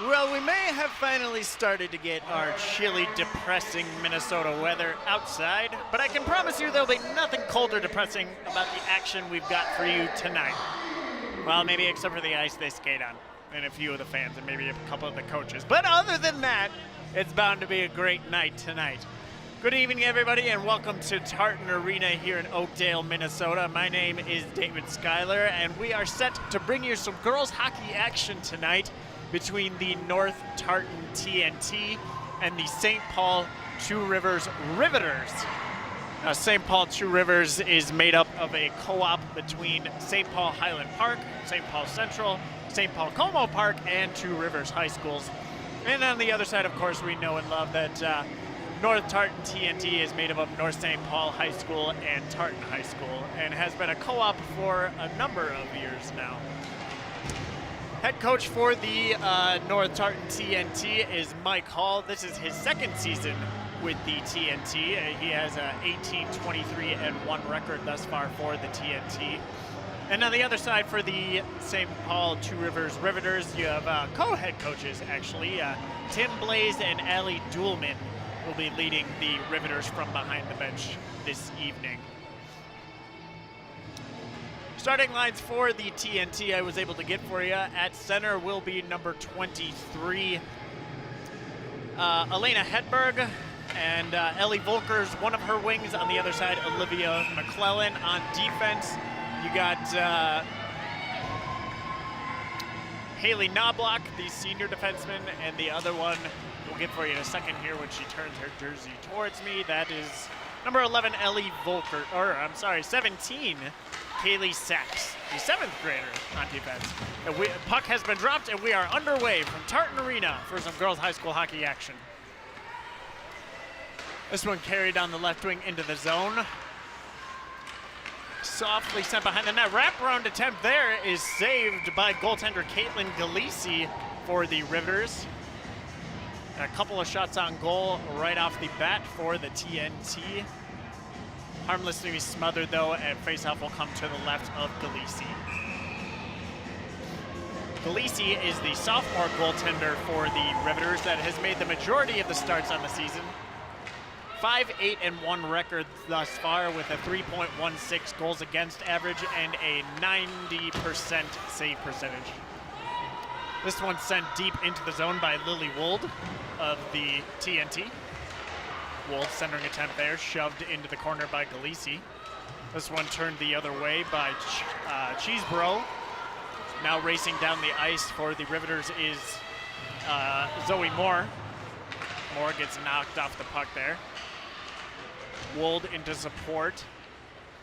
Well, we may have finally started to get our chilly, depressing Minnesota weather outside, but I can promise you there'll be nothing cold or depressing about the action we've got for you tonight. Well, maybe except for the ice they skate on, and a few of the fans, and maybe a couple of the coaches. But other than that, it's bound to be a great night tonight. Good evening, everybody, and welcome to Tartan Arena here in Oakdale, Minnesota. My name is David Schuyler, and we are set to bring you some girls hockey action tonight between the North Tartan TNT and the St. Paul Two Rivers Riveters. Now, St. Paul Two Rivers is made up of a co-op between St. Paul Highland Park, St. Paul Central, St. Paul Como Park, and Two Rivers High Schools. And on the other side, of course, we know and love that North Tartan TNT is made up of North St. Paul High School and Tartan High School, and has been a co-op for a number of years now. Head coach for the North Tartan TNT is Mike Hall. This is his second season with the TNT. He has a 18-23-1 record thus far for the TNT. And on the other side for the St. Paul Two Rivers Riveters, you have co-head coaches, actually. Tim Blaze and Allie Duhlman will be leading the Riveters from behind the bench this evening. Starting lines for the TNT I was able to get for you. At center will be number 23, Elena Hedberg, and Ellie Volkers, one of her wings. On the other side, Olivia McClellan. On defense, you got Haley Knobloch, the senior defenseman, and the other one we'll get for you in a second here when she turns her jersey towards me. That is number 11, Ellie Volker, or I'm sorry, 17, Kaylee Sachs, the 7th grader on defense. Puck has been dropped, and we are underway from Tartan Arena for some girls high school hockey action. This one carried on the left wing into the zone. Softly sent behind the net. Wraparound attempt there is saved by goaltender Caitlin Galisi for the Riveters. A couple of shots on goal right off the bat for the TNT. Harmlessly smothered though, and faceoff will come to the left of Galisi. Galisi is the sophomore goaltender for the Riveters that has made the majority of the starts on the season. 5-8-1 record thus far with a 3.16 goals against average and a 90% save percentage. This one sent deep into the zone by Lily Wold of the TNT. Wold centering attempt there, shoved into the corner by Galisi. This one turned the other way by Cheesebro. Now racing down the ice for the Riveters is Zoe Moore. Moore gets knocked off the puck there. Wold into support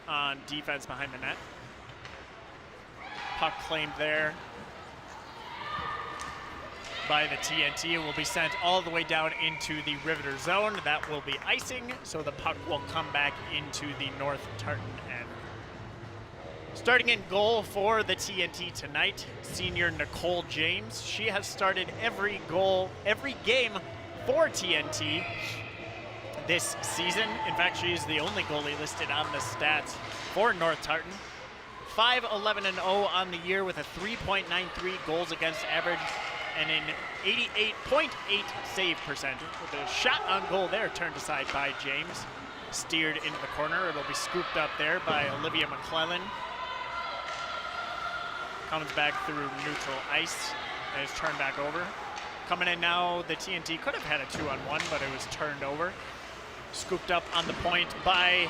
on defense behind the net. Puck claimed there by the TNT. It will be sent all the way down into the Riveter zone. That will be icing, so the puck will come back into the North Tartan end. Starting in goal for the TNT tonight, senior Nicole James. She has started every game for TNT this season. In fact, she is the only goalie listed on the stats for North Tartan. 5-11-0 on the year with a 3.93 goals against average and an 88.8 save percentage. With a shot on goal there turned aside by James. Steered into the corner. It'll be scooped up there by Olivia McClellan. Comes back through neutral ice and is turned back over. Coming in now, the TNT could have had a 2-on-1, but it was turned over. Scooped up on the point by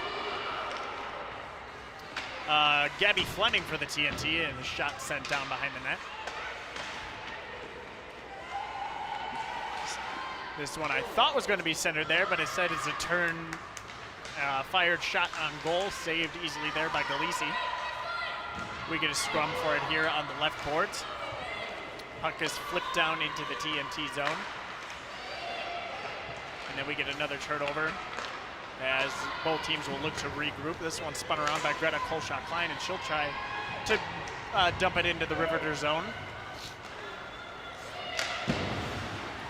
Gabby Fleming for the TNT, and the shot sent down behind the net. This one I thought was going to be centered there, but instead it's a turn, fired shot on goal, saved easily there by Galisi. We get a scrum for it here on the left boards. Puck is flipped down into the TNT zone. And then we get another turnover as both teams will look to regroup. This one spun around by Greta Kolschak-Klein, and she'll try to dump it into the Riveter zone.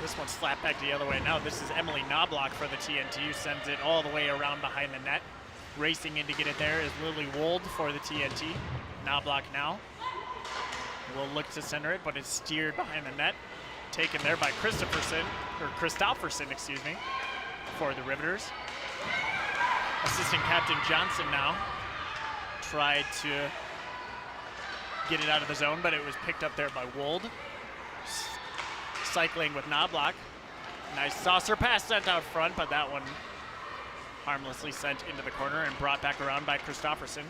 This one slapped back the other way. Now this is Emily Knobloch for the TNT, who sends it all the way around behind the net. Racing in to get it there is Lily Wold for the TNT. Knobloch now will look to center it, but it's steered behind the net. taken there by Christopherson, excuse me, for the Riveters. Assistant Captain Johnson now tried to get it out of the zone, but it was picked up there by Wold. Cycling with Knobloch. Nice saucer pass sent out front, but that one harmlessly sent into the corner and brought back around by Christopherson.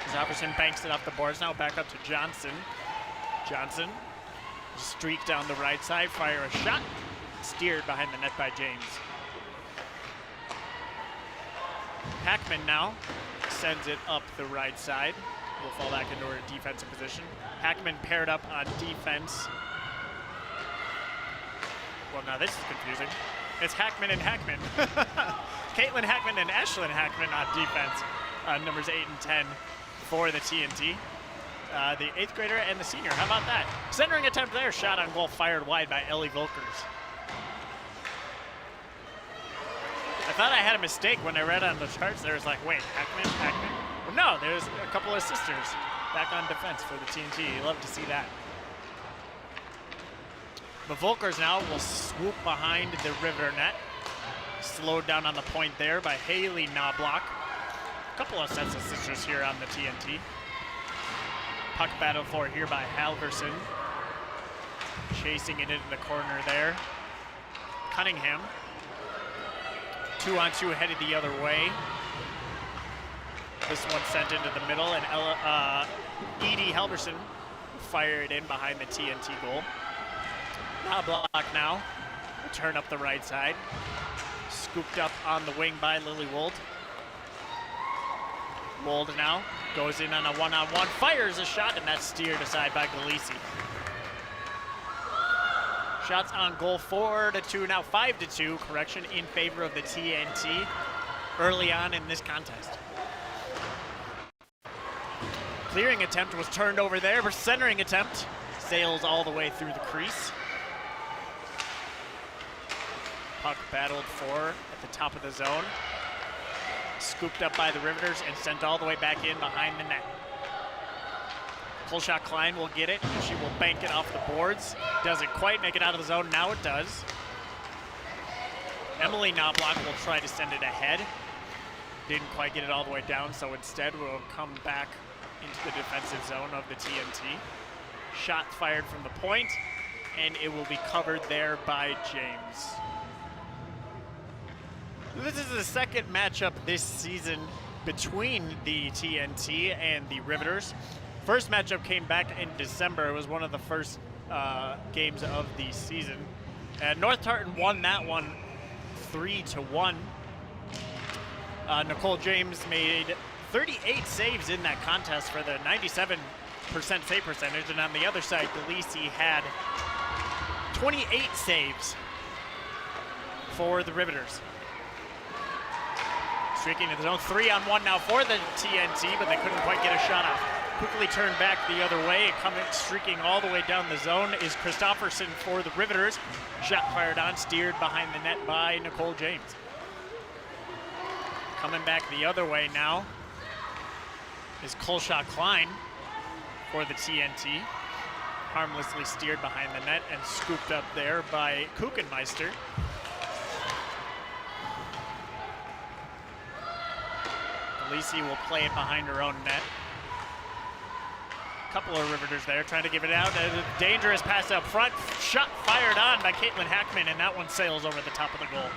Christopherson banks it off the boards, now back up to Johnson. Johnson, streak down the right side, fire a shot, steered behind the net by James. Hackman now sends it up the right side. Will fall back into her defensive position. Hackman paired up on defense. Well, now this is confusing. It's Hackman and Hackman. Caitlin Hackman and Ashlyn Hackman on defense. Numbers 8 and 10 for the TNT. The 8th grader and the senior. How about that? Centering attempt there. Shot on goal fired wide by Ellie Volkers. I thought I had a mistake when I read on the charts. There was like, wait, Hackman? Well, no, there's a couple of sisters back on defense for the TNT. You love to see that. The Volkers now will swoop behind the River net. Slowed down on the point there by Haley Knobloch. A couple of sets of sisters here on the TNT. Puck battle for here by Halverson. Chasing it into the corner there. Cunningham. 2-on-2 headed the other way. This one sent into the middle, and Edie Halverson fired in behind the TNT goal. Knobloch now will turn up the right side. Scooped up on the wing by Lily Wold. Wold now goes in on a one-on-one, fires a shot, and that's steered aside by Galisi. Shots on goal 4-2, now 5-2, correction, in favor of the TNT early on in this contest. Clearing attempt was turned over there, but centering attempt sails all the way through the crease. Puck battled for at the top of the zone. Scooped up by the Riveters and sent all the way back in behind the net. Full shot Klein will get it. She will bank it off the boards. Doesn't quite make it out of the zone. Now it does. Emily Knobloch will try to send it ahead. Didn't quite get it all the way down, so instead will come back into the defensive zone of the TNT. Shot fired from the point, and it will be covered there by James. This is the second matchup this season between the TNT and the Riveters. First matchup came back in December. It was one of the first games of the season. And North Tartan won that one 3-1. Nicole James made 38 saves in that contest for the 97% save percentage. And on the other side, Delisi had 28 saves for the Riveters. Streaking to the zone, 3-on-1 now for the TNT, but they couldn't quite get a shot off. Quickly turned back the other way, coming streaking all the way down the zone is Christopherson for the Riveters. Shot fired on, steered behind the net by Nicole James. Coming back the other way now is Kolsha Klein for the TNT. Harmlessly steered behind the net and scooped up there by Kuchenmeister. Lisi will play it behind her own net. Couple of Riveters there trying to give it out. A dangerous pass up front. Shot fired on by Caitlin Hackman, and that one sails over the top of the goal.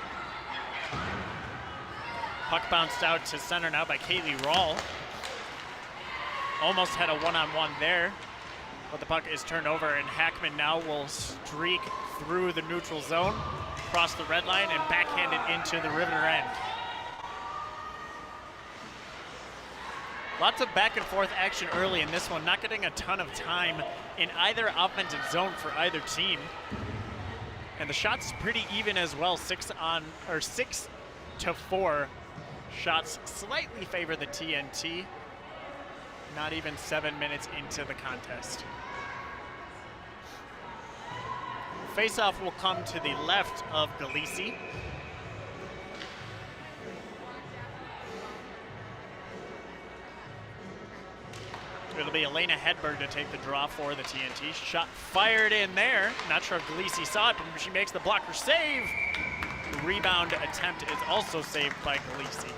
Puck bounced out to center now by Kaylee Rawl. Almost had a one-on-one there, but the puck is turned over, and Hackman now will streak through the neutral zone, cross the red line, and backhand it into the Riveter end. Lots of back and forth action early in this one, not getting a ton of time in either offensive zone for either team. And the shots pretty even as well, 6-4. Shots slightly favor the TNT. Not even 7 minutes into the contest. Faceoff will come to the left of Galisi. It'll be Elena Hedberg to take the draw for the TNT. Shot fired in there. Not sure if Galisi saw it, but she makes the blocker save. The rebound attempt is also saved by Galisi.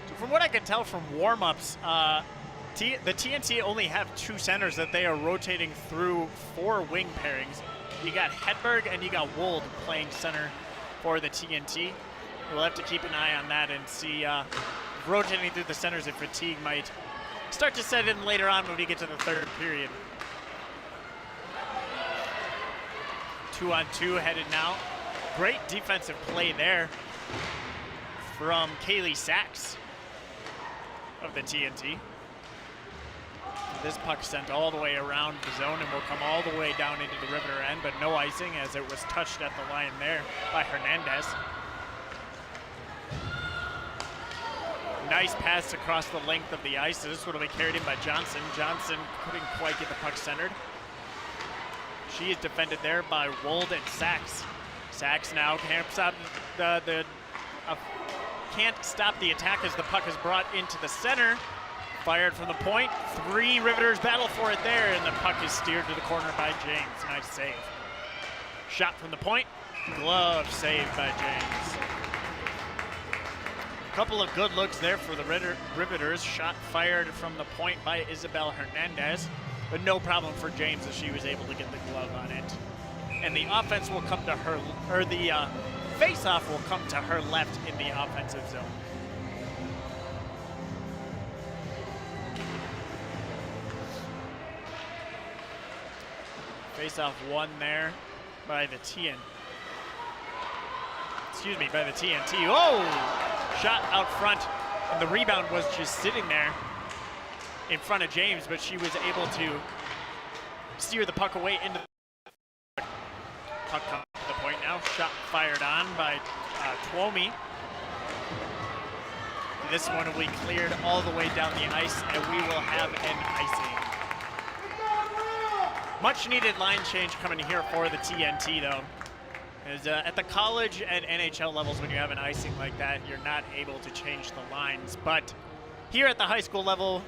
So from what I can tell from warm-ups, the TNT only have 2 centers that they are rotating through 4 wing pairings. You got Hedberg and you got Wold playing center for the TNT. We'll have to keep an eye on that and see rotating through the centers if fatigue might start to set in later on when we get to the third period. 2-on-2 headed now. Great defensive play there from Kaylee Sachs of the TNT. This puck sent all the way around the zone and will come all the way down into the Riveter end, but no icing as it was touched at the line there by Hernandez. Nice pass across the length of the ice. This would have been carried in by Johnson. Johnson couldn't quite get the puck centered. She is defended there by Wold and Sachs. Sachs now camps out can't stop the attack as the puck is brought into the center. Fired from the point. 3 Riveters battle for it there, and the puck is steered to the corner by James. Nice save. Shot from the point. Glove saved by James. Couple of good looks there for the Riveters. Shot fired from the point by Isabel Hernandez, but no problem for James as she was able to get the glove on it. And the offense will come to her, or the face-off will come to her left in the offensive zone. Face-off won there by the TNT. Oh! Shot out front, and the rebound was just sitting there in front of James, but she was able to steer the puck away into the puck comes to the point now. Shot fired on by Twomey. This one will be cleared all the way down the ice, and we will have an icing. Much needed line change coming here for the TNT though. As, at the college and NHL levels, when you have an icing like that, you're not able to change the lines. But here at the high school level,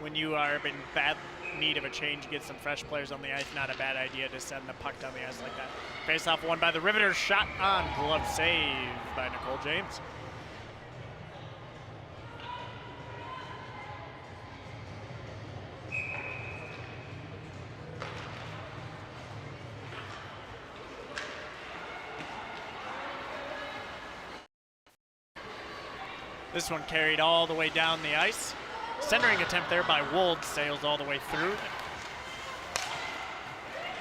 when you are in bad need of a change, get some fresh players on the ice, not a bad idea to send the puck down the ice like that. Face-off won by the Riveters, shot on, glove save by Nicole James. This one carried all the way down the ice. Centering attempt there by Wold sails all the way through.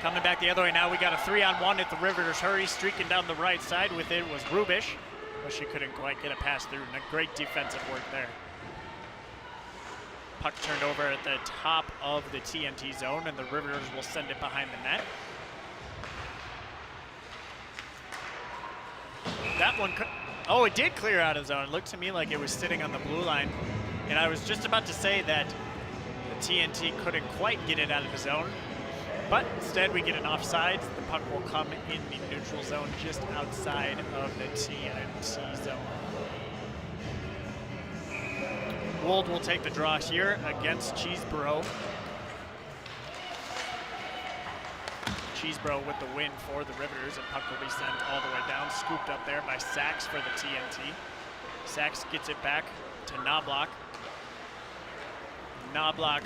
Coming back the other way now, we got a 3-on-1 at the Riveters hurry. Streaking down the right side with it was Rubish, but she couldn't quite get a pass through. And a great defensive work there. Puck turned over at the top of the TNT zone, and the Riveters will send it behind the net. That one oh, it did clear out of zone. It looked to me like it was sitting on the blue line. And I was just about to say that the TNT couldn't quite get it out of the zone. But instead we get an offsides. The puck will come in the neutral zone just outside of the TNT zone. Wold will take the draw here against Cheeseborough. Cheeseborough with the win for the Riveters, and puck will be sent all the way down, scooped up there by Sachs for the TNT. Sachs gets it back to Knobloch. Knobloch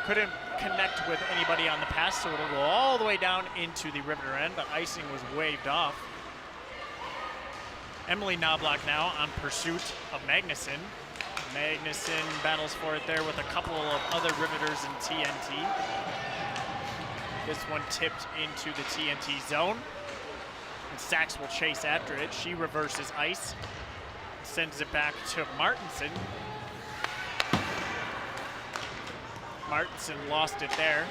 couldn't connect with anybody on the pass, so it'll go all the way down into the Riveter end, but icing was waved off. Emily Knobloch now on pursuit of Magnuson. Magnuson battles for it there with a couple of other Riveters in TNT. This one tipped into the TNT zone. And Sachs will chase after it. She reverses ice. Sends it back to Martinson. Martinson lost it there.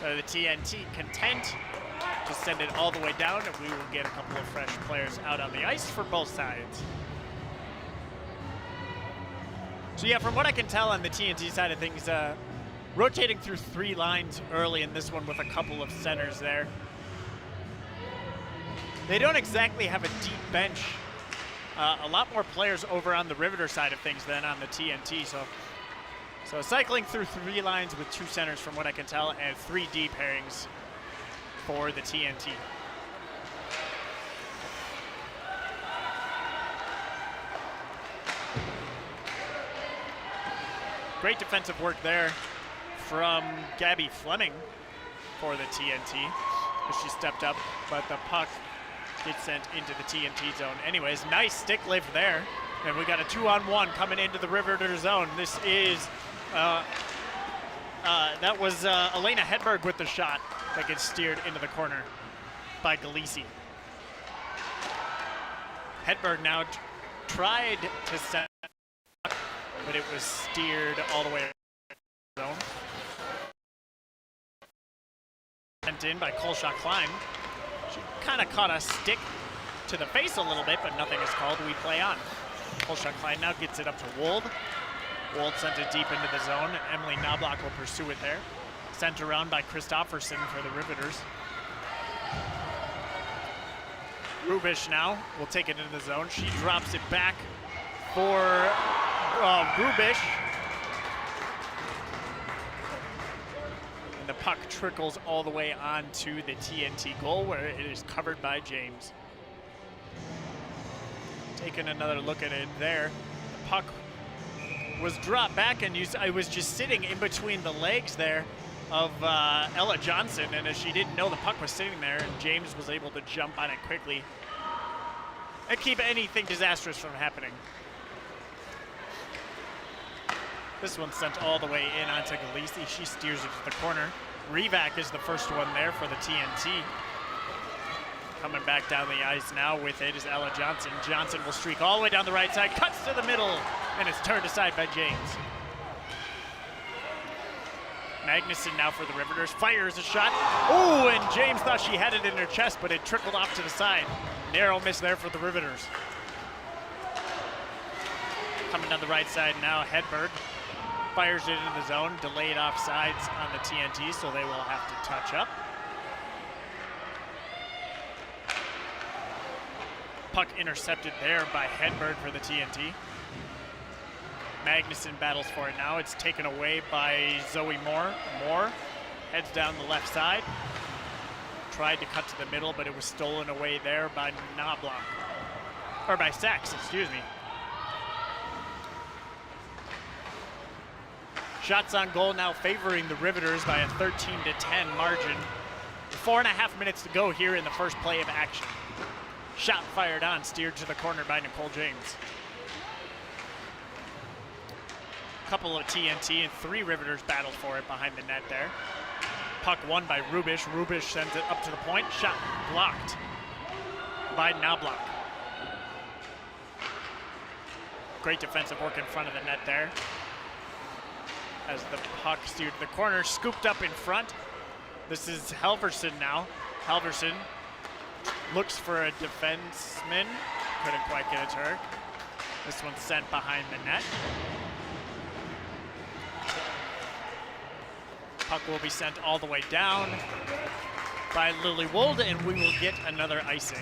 The TNT content to send it all the way down, and we will get a couple of fresh players out on the ice for both sides. So yeah, from what I can tell on the TNT side of things, rotating through 3 lines early in this one with a couple of centers there. They don't exactly have a deep bench a lot more players over on the Riveter side of things than on the TNT. So cycling through 3 lines with 2 centers from what I can tell, and 3 D pairings for the TNT. Great defensive work there from Gabby Fleming for the TNT. She stepped up, but the puck gets sent into the TNT zone. Anyways, nice stick lift there. And we got a 2-on-1 coming into the Riveter zone. This is, that was Elena Hedberg with the shot that gets steered into the corner by Galisi. Hedberg now tried to set, but it was steered all the way zone. Sent in by Kolsha Klein. She kind of caught a stick to the face a little bit, but nothing is called. We play on. Kolsha Klein now gets it up to Wold. Wold sent it deep into the zone. Emily Knobloch will pursue it there. Sent around by Christofferson for the Riveters. Rubish now will take it into the zone. She drops it back for Rubish. And the puck trickles all the way onto the TNT goal where it is covered by James. Taking another look at it there. The puck was dropped back and I was just sitting in between the legs there of Ella Johnson, and as she didn't know the puck was sitting there, and James was able to jump on it quickly and keep anything disastrous from happening. This one's sent all the way in onto Galisi. She steers it to the corner. Rivak is the first one there for the TNT. Coming back down the ice now with it is Ella Johnson. Johnson will streak all the way down the right side, cuts to the middle, and it's turned aside by James. Magnuson now for the Riveters, fires a shot. Oh, and James thought she had it in her chest, but it trickled off to the side. Narrow miss there for the Riveters. Coming down the right side now, Hedberg fires it into the zone, delayed offsides on the TNT, so they will have to touch up. Puck intercepted there by Hedberg for the TNT. Magnuson battles for it now. It's taken away by Zoe Moore. Moore heads down the left side. Tried to cut to the middle, but it was stolen away there by Knobloch. Or by Sachs, excuse me. Shots on goal now favoring the Riveters by a 13-10 margin. 4.5 minutes to go here in the first play of action. Shot fired on, steered to the corner by Nicole James. Couple of TNT and 3 Riveters battled for it behind the net there. Puck won by Rubish. Rubish sends it up to the point. Shot blocked by Knobloch. Great defensive work in front of the net there. As the puck steered to the corner, scooped up in front. This is Halverson now. Halverson looks for a defenseman. Couldn't quite get it to her. This one's sent behind the net. Puck will be sent all the way down by Lily Wold, and we will get another icing.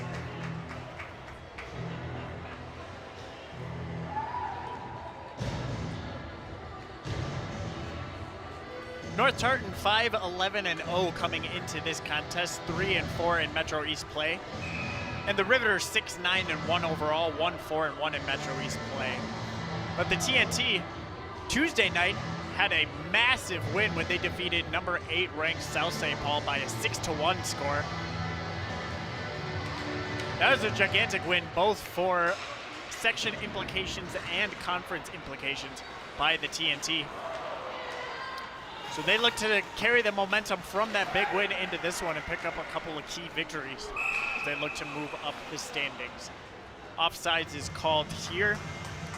North Tartan 5-11-0 coming into this contest, 3-4 in Metro East play. And the Riveters 6-9-1 overall, 1-4-1 in Metro East play. But the TNT Tuesday night had a massive win when they defeated number 8 ranked South St. Paul by a 6-1 score. That was a gigantic win both for section implications and conference implications by the TNT. So they look to carry the momentum from that big win into this one and pick up a couple of key victories as they look to move up the standings. Offsides is called here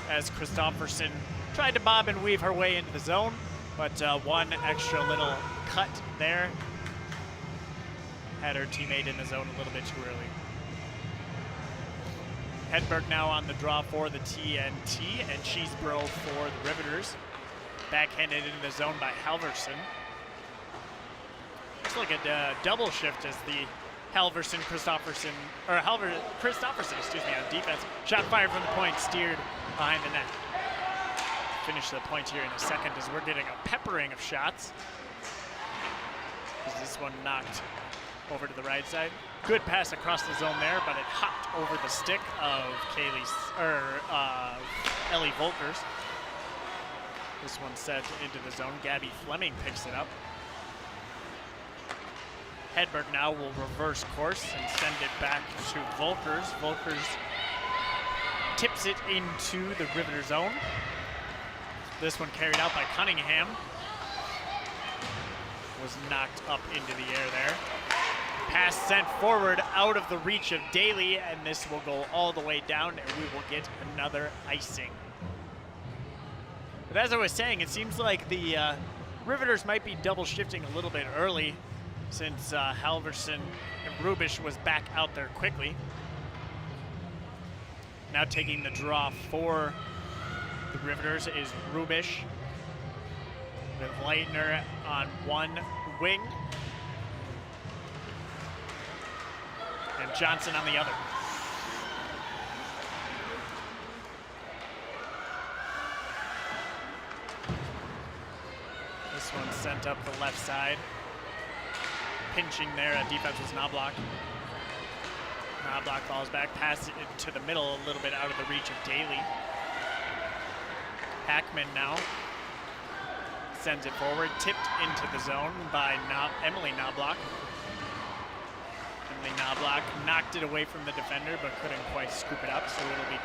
as Christofferson tried to bob and weave her way into the zone, but one extra little cut there had her teammate in the zone a little bit too early. Hedberg now on the draw for the TNT, and Cheesebro for the Riveters. Backhanded into the zone by Halverson. Looks like a double shift as the Christopherson, excuse me, on defense. Shot fired from the point, steered behind the net. Finish the point here in a second as we're getting a peppering of shots. Is this one knocked over to the right side? Good pass across the zone there, but it hopped over the stick of Ellie Volkers. This one sent into the zone. Gabby Fleming picks it up. Hedberg now will reverse course and send it back to Volkers. Volkers tips it into the Riveter zone. This one carried out by Cunningham. Was knocked up into the air there. Pass sent forward out of the reach of Daly, and this will go all the way down, and we will get another icing. But as I was saying, it seems like the Riveters might be double shifting a little bit early, since Halverson and Rubish was back out there quickly. Now taking the draw for the Riveters is Rubish, with Leitner on one wing and Johnson on the other. This one sent up the left side. Pinching there, defense was Knobloch. Knobloch falls back, passes it to the middle, a little bit out of the reach of Daly. Hackman now sends it forward, tipped into the zone by Emily Knobloch. Emily Knobloch knocked it away from the defender, but couldn't quite scoop it up, so it'll be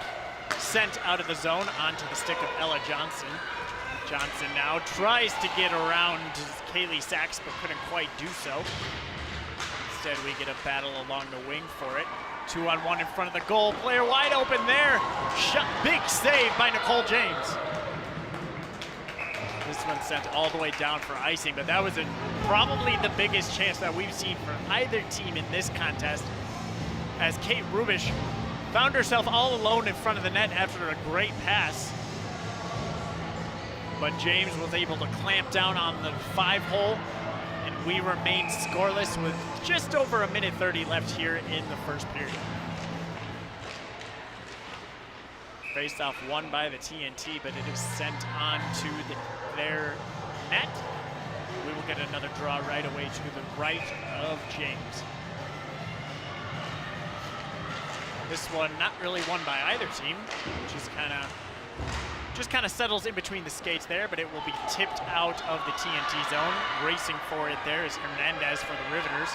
sent out of the zone onto the stick of Ella Johnson. Johnson now tries to get around Kaylee Sachs, but couldn't quite do so. Instead, we get a battle along the wing for it. 2-on-1 in front of the goal. Player wide open there. Big save by Nicole James. This one sent all the way down for icing, but that was probably the biggest chance that we've seen for either team in this contest, as Kate Rubish found herself all alone in front of the net after a great pass. But James was able to clamp down on the 5-hole, and we remained scoreless with just over 1:30 left here in the first period. Faced off won by the TNT, but it is sent on to their net. We will get another draw right away to the right of James. This one not really won by either team, which is just kind of settles in between the skates there, but it will be tipped out of the TNT zone. Racing for it there is Hernandez for the Riveters.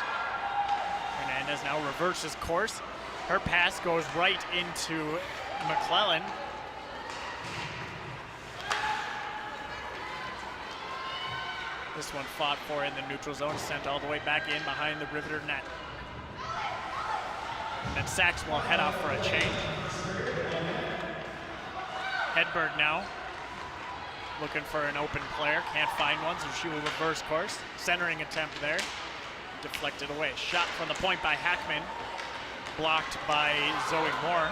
Hernandez now reverses course. Her pass goes right into McClellan. This one fought for in the neutral zone, sent all the way back in behind the Riveter net. And then Sachs will head off for a change. Hedberg now looking for an open player, can't find one, so she will reverse course. Centering attempt there, deflected away. Shot from the point by Hackman, blocked by Zoe Moore.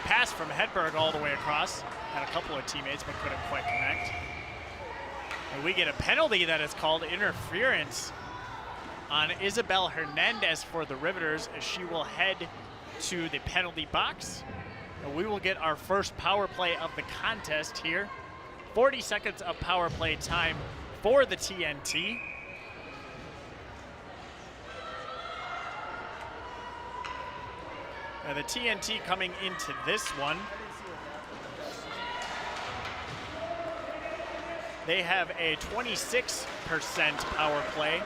Pass from Hedberg all the way across. Had a couple of teammates, but couldn't quite connect. And we get a penalty that is called interference on Isabel Hernandez for the Riveters, as she will head to the penalty box. And we will get our first power play of the contest here. 40 seconds of power play time for the TNT. Now the TNT coming into this one, they have a 26% power play,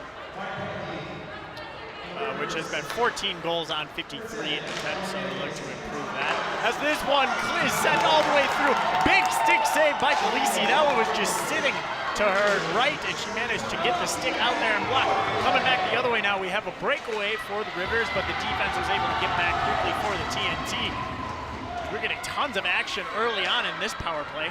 which has been 14 goals on 53 attempts, so we'd like to improve that. As this one is sent all the way through. Big stick save by Khaleesi. That one was just sitting to her right, and she managed to get the stick out there and block. Coming back the other way now, we have a breakaway for the Rivers, but the defense was able to get back quickly for the TNT. We're getting tons of action early on in this power play.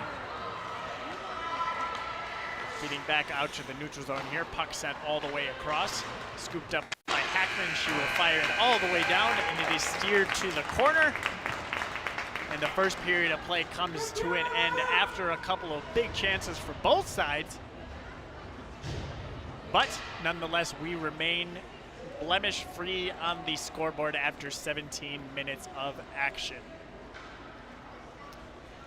Getting back out to the neutral zone here. Puck sent all the way across. Scooped up by Hackman. She will fire it all the way down, and it is steered to the corner. And the first period of play comes to an end after a couple of big chances for both sides. But nonetheless, we remain blemish-free on the scoreboard after 17 minutes of action.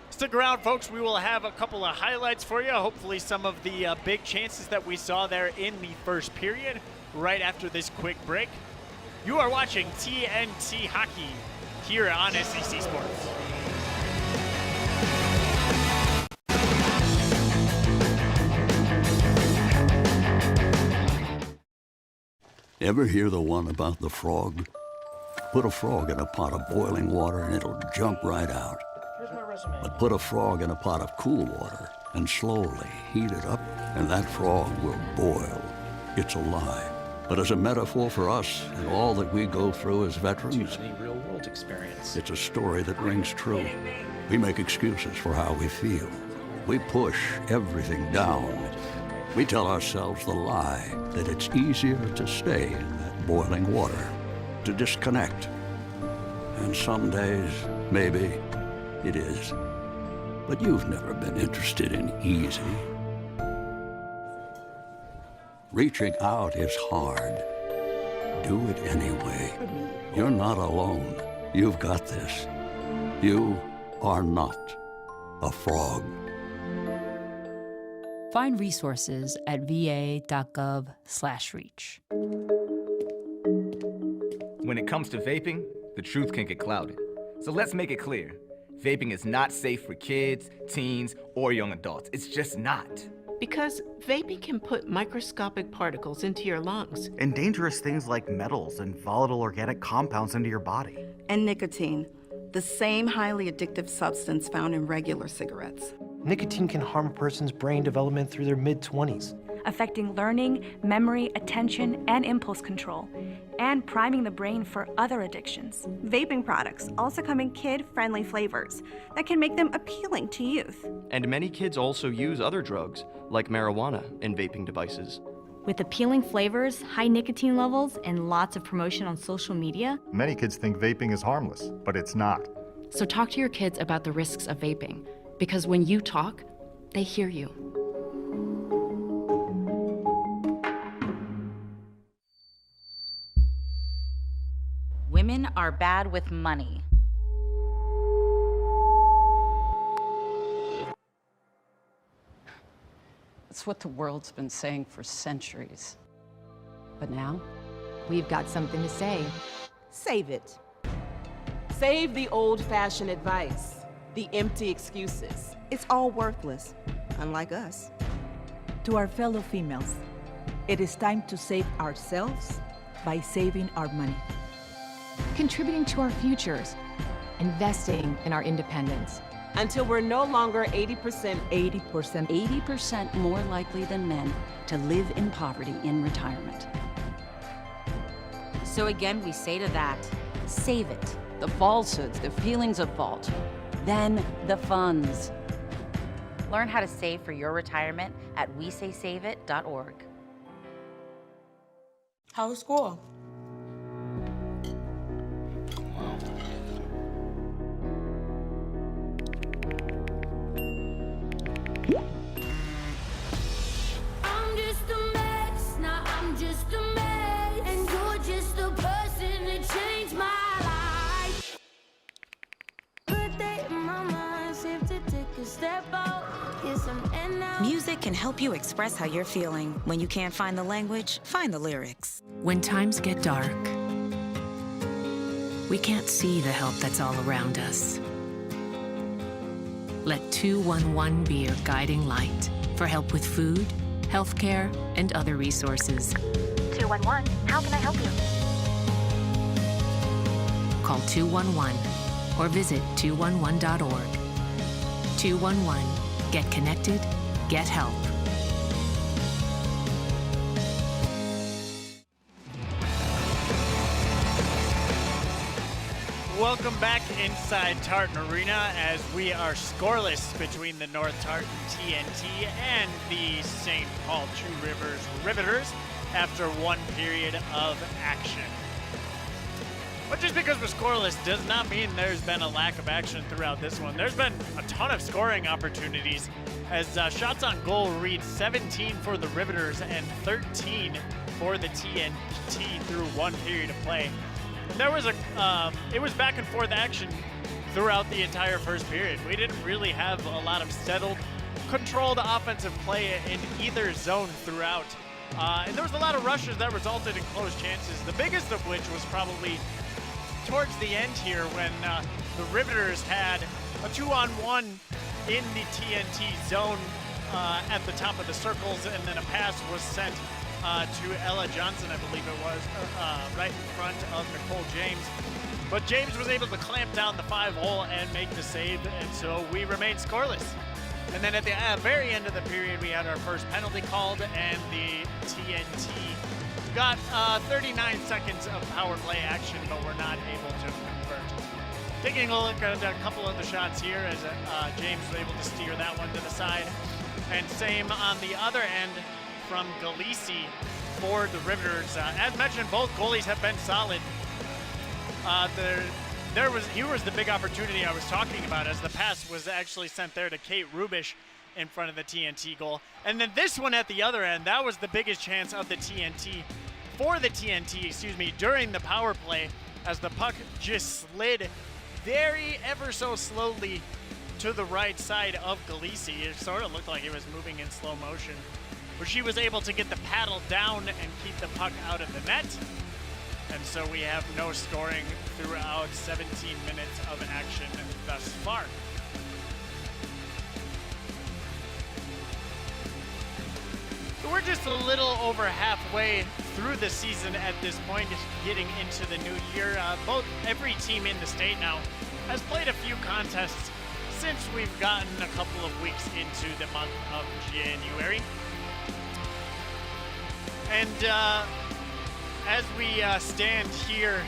Stick around, folks. We will have a couple of highlights for you. Hopefully some of the big chances that we saw there in the first period right after this quick break. You are watching TNT Hockey here on SEC Sports. Ever hear the one about the frog? Put a frog in a pot of boiling water and it'll jump right out. But put a frog in a pot of cool water and slowly heat it up, and that frog will boil. It's alive. But as a metaphor for us and all that we go through as veterans, real-world experience. It's a story that rings true. We make excuses for how we feel. We push everything down. We tell ourselves the lie that it's easier to stay in that boiling water, to disconnect. And some days, maybe, it is. But you've never been interested in easy. Reaching out is hard. Do it anyway. You're not alone. You've got this. You are not a frog. Find resources at va.gov/reach. When it comes to vaping, the truth can get clouded. So let's make it clear. Vaping is not safe for kids, teens, or young adults. It's just not. Because vaping can put microscopic particles into your lungs. And dangerous things like metals and volatile organic compounds into your body. And nicotine, the same highly addictive substance found in regular cigarettes. Nicotine can harm a person's brain development through their mid-20s. Affecting learning, memory, attention, and impulse control, and priming the brain for other addictions. Vaping products also come in kid-friendly flavors that can make them appealing to youth. And many kids also use other drugs, like marijuana, in vaping devices. With appealing flavors, high nicotine levels, and lots of promotion on social media, many kids think vaping is harmless, but it's not. So talk to your kids about the risks of vaping, because when you talk, they hear you. Women are bad with money. It's what the world's been saying for centuries. But now, we've got something to say. Save it. Save the old-fashioned advice, the empty excuses. It's all worthless, unlike us. To our fellow females, it is time to save ourselves by saving our money. Contributing to our futures, investing in our independence. Until we're no longer 80% more likely than men to live in poverty in retirement. So again, we say to that, save it. The falsehoods, the feelings of fault, then the funds. Learn how to save for your retirement at wesaysaveit.org. How was school? Music can help you express how you're feeling. When you can't find the language, find the lyrics. When times get dark, we can't see the help that's all around us. Let 211 be your guiding light for help with food, healthcare, and other resources. 211, how can I help you? Call 211 or visit 211.org. 211. Get connected, get help. Welcome back inside Tartan Arena as we are scoreless between the North Tartan TNT and the St. Paul Two Rivers Riveters after one period of action. But just because we're scoreless does not mean there's been a lack of action throughout this one. There's been a ton of scoring opportunities as shots on goal read 17 for the Riveters and 13 for the TNT through one period of play. And there was it was back and forth action throughout the entire first period. We didn't really have a lot of settled, controlled offensive play in either zone throughout. And there was a lot of rushes that resulted in close chances, the biggest of which was probably towards the end here when the Riveters had a 2-on-1 in the TNT zone at the top of the circles, and then a pass was sent to Ella Johnson, I believe it was, right in front of Nicole James. But James was able to clamp down the 5-hole and make the save, and so we remained scoreless. And then at the very end of the period, we had our first penalty called, and the TNT got 39 seconds of power play action, but we're not able to convert. Taking a look at a couple of the shots here as James was able to steer that one to the side. And same on the other end from Galisi for the Riveters. As mentioned, both goalies have been solid. Here was the big opportunity I was talking about, as the pass was actually sent there to Kate Rubish in front of the TNT goal. And then this one at the other end, that was the biggest chance of the TNT, during the power play, as the puck just slid very ever so slowly to the right side of Galisi. It sort of looked like it was moving in slow motion, but she was able to get the paddle down and keep the puck out of the net. And so we have no scoring throughout 17 minutes of action thus far. So we're just a little over halfway through the season at this point, just getting into the new year. Every team in the state now has played a few contests since we've gotten a couple of weeks into the month of January. And as we stand here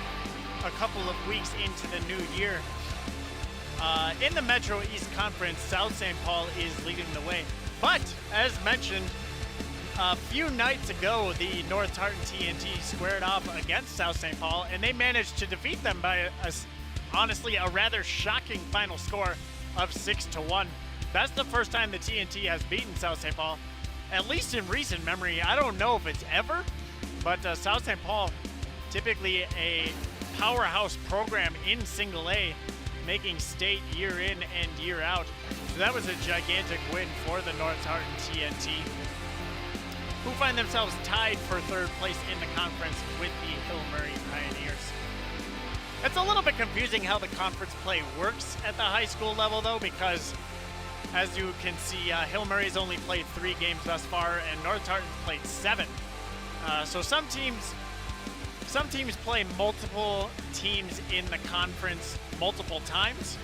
a couple of weeks into the new year, in the Metro East Conference, South St. Paul is leading the way. But, as mentioned, a few nights ago, the North Tartan TNT squared off against South St. Paul, and they managed to defeat them by, honestly, a rather shocking final score of 6-1. That's the first time the TNT has beaten South St. Paul, at least in recent memory. I don't know if it's ever, but South St. Paul, typically a powerhouse program in single A, making state year in and year out. So that was a gigantic win for the North Tartan TNT, who find themselves tied for third place in the conference with the Hill Murray Pioneers. It's a little bit confusing how the conference play works at the high school level, though, because as you can see, Hill Murray's only played 3 games thus far, and North Tartan's played 7. So some teams play multiple teams in the conference multiple times,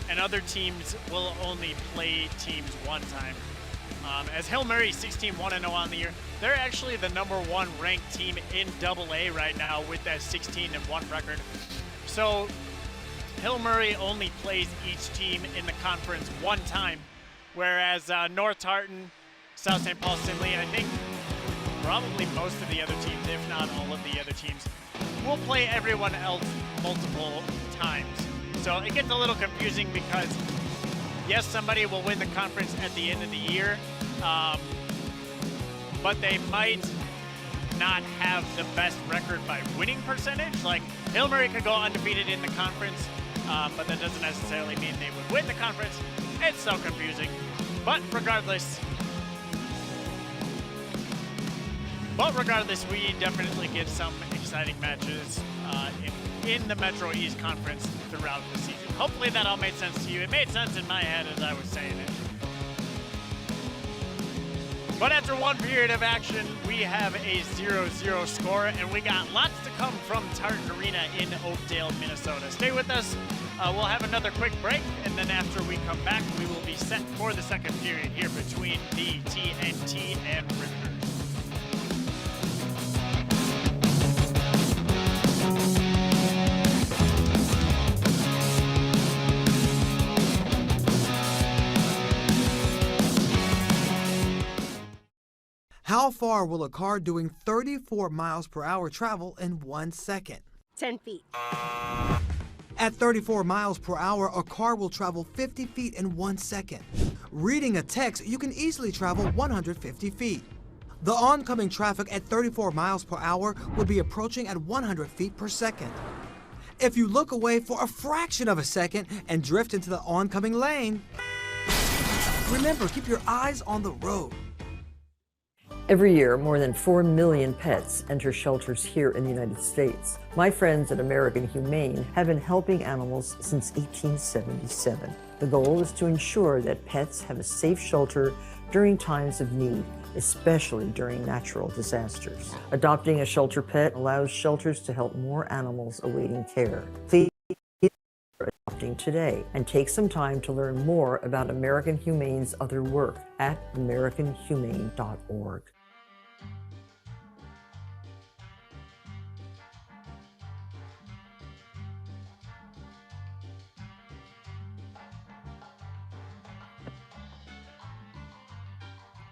and other teams will only play teams one time. As Hill Murray 16-1-0 on the year, they're actually the #1 ranked team in AA right now with that 16-1 record. So Hill Murray only plays each team in the conference one time, whereas North Tartan, South St. Paul, Sinley, I think probably most of the other teams, if not all of the other teams, will play everyone else multiple times. So it gets a little confusing because, yes, somebody will win the conference at the end of the year, but they might not have the best record by winning percentage. Like, Hill Murray could go undefeated in the conference, but that doesn't necessarily mean they would win the conference. It's so confusing. But regardless, we definitely get some exciting matches in the Metro East Conference throughout the season. Hopefully that all made sense to you. It made sense in my head as I was saying it. But after one period of action, we have a 0-0 score, and we got lots to come from Tartan Arena in Oakdale, Minnesota. Stay with us. We'll have another quick break, and then after we come back, we will be set for the second period here between the TNT and Riveters. How far will a car doing 34 miles per hour travel in 1 second? 10 feet. At 34 miles per hour, a car will travel 50 feet in 1 second. Reading a text, you can easily travel 150 feet. The oncoming traffic at 34 miles per hour would be approaching at 100 feet per second. If you look away for a fraction of a second and drift into the oncoming lane, remember, keep your eyes on the road. Every year, more than 4 million pets enter shelters here in the United States. My friends at American Humane have been helping animals since 1877. The goal is to ensure that pets have a safe shelter during times of need, especially during natural disasters. Adopting a shelter pet allows shelters to help more animals awaiting care. Please consider adopting today and take some time to learn more about American Humane's other work at americanhumane.org.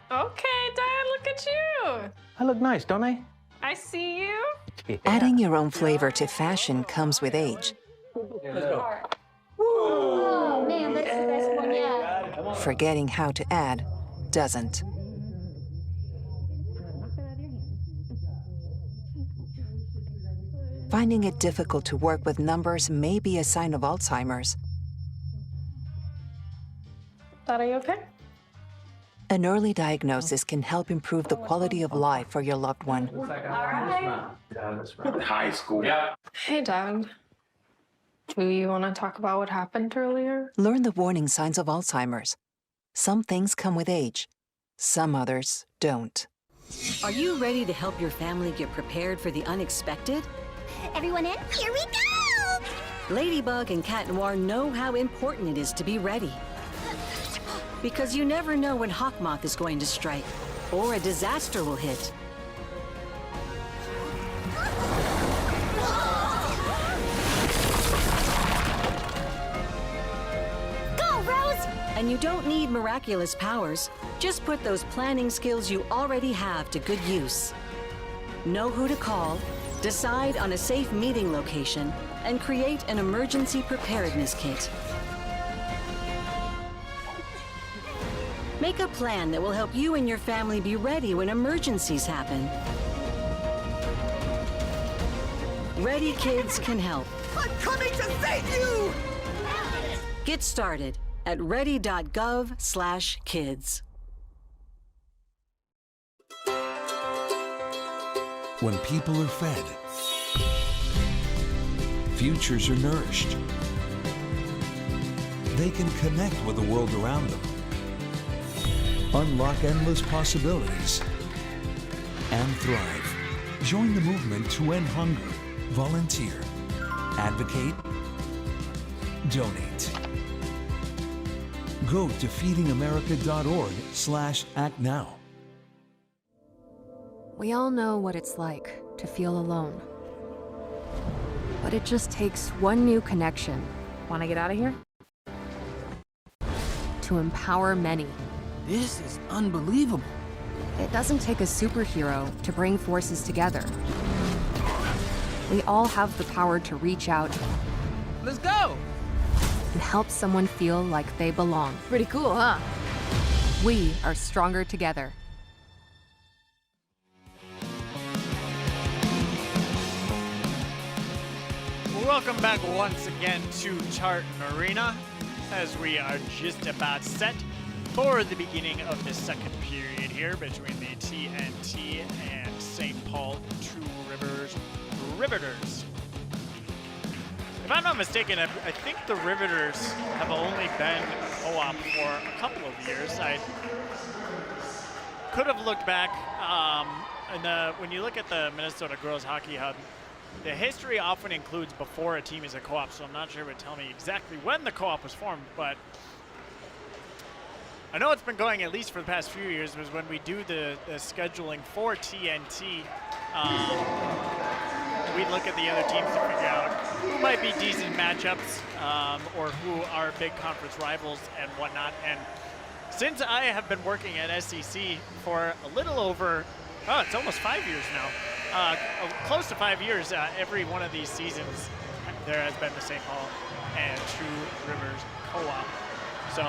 Okay, Dad, look at you. I look nice, don't I? I see you. Adding your own flavor to fashion comes with age. Oh, man, that's the best one yet. Forgetting how to add doesn't. Finding it difficult to work with numbers may be a sign of Alzheimer's. Dad, are you okay? An early diagnosis can help improve the quality of life for your loved one. High school. Yeah. Hey, Dad. Do you want to talk about what happened earlier? Learn the warning signs of Alzheimer's. Some things come with age. Some others don't. Are you ready to help your family get prepared for the unexpected? Everyone in? Here we go! Ladybug and Cat Noir know how important it is to be ready. Because you never know when Hawkmoth is going to strike, or a disaster will hit. Go, Rose! And you don't need miraculous powers. Just put those planning skills you already have to good use. Know who to call, decide on a safe meeting location, and create an emergency preparedness kit. Make a plan that will help you and your family be ready when emergencies happen. Ready Kids can help. I'm coming to save you! Get started at ready.gov/kids. When people are fed, futures are nourished. They can connect with the world around them, unlock endless possibilities, and thrive. Join the movement to end hunger. Volunteer. Advocate. Donate. Go to feedingamerica.org/actnow. We all know what it's like to feel alone. But it just takes one new connection. Want to get out of here? To empower many. This is unbelievable. It doesn't take a superhero to bring forces together. We all have the power to reach out. Let's go! And help someone feel like they belong. Pretty cool, huh? We are stronger together. Welcome back once again to Tartan Arena, as we are just about set for the beginning of the second period here between the TNT and St. Paul Two Rivers Riveters. If I'm not mistaken, I think the Riveters have only been co-op for a couple of years. I could have looked back, when you look at the Minnesota Girls Hockey Hub, the history often includes before a team is a co-op, so I'm not sure it would tell me exactly when the co-op was formed, but I know it's been going at least for the past few years. Was when we do the scheduling for TNT, we look at the other teams to figure out who might be decent matchups or who are big conference rivals and whatnot. And since I have been working at SEC for a little over, it's almost 5 years now, close to 5 years, every one of these seasons there has been the St. Paul and Two Rivers co-op. So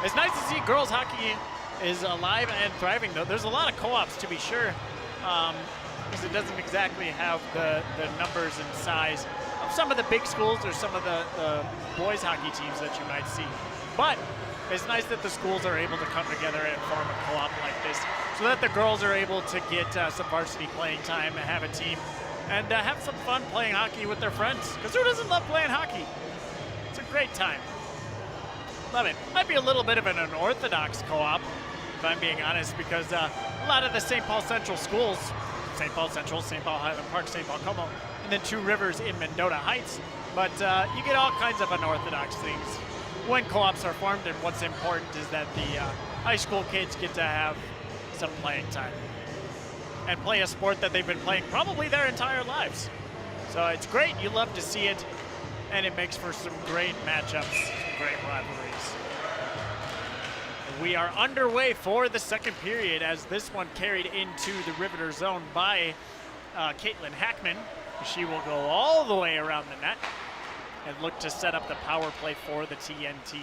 it's nice to see girls hockey is alive and thriving, though. There's a lot of co-ops, to be sure, because it doesn't exactly have the numbers and size of some of the big schools or some of the boys hockey teams that you might see. But it's nice that the schools are able to come together and form a co-op like this so that the girls are able to get some varsity playing time and have a team and have some fun playing hockey with their friends. Because who doesn't love playing hockey? It's a great time. Love it. Might be a little bit of an unorthodox co-op, if I'm being honest, because a lot of the St. Paul Central schools, St. Paul Central, St. Paul Highland Park, St. Paul Como, and then Two Rivers in Mendota Heights. But you get all kinds of unorthodox things when co-ops are formed, and what's important is that the high school kids get to have some playing time and play a sport that they've been playing probably their entire lives. So it's great. You love to see it, and it makes for some great matchups, some great rivalries. We are underway for the second period as this one carried into the Riveter zone by Caitlin Hackman. She will go all the way around the net and look to set up the power play for the TNT.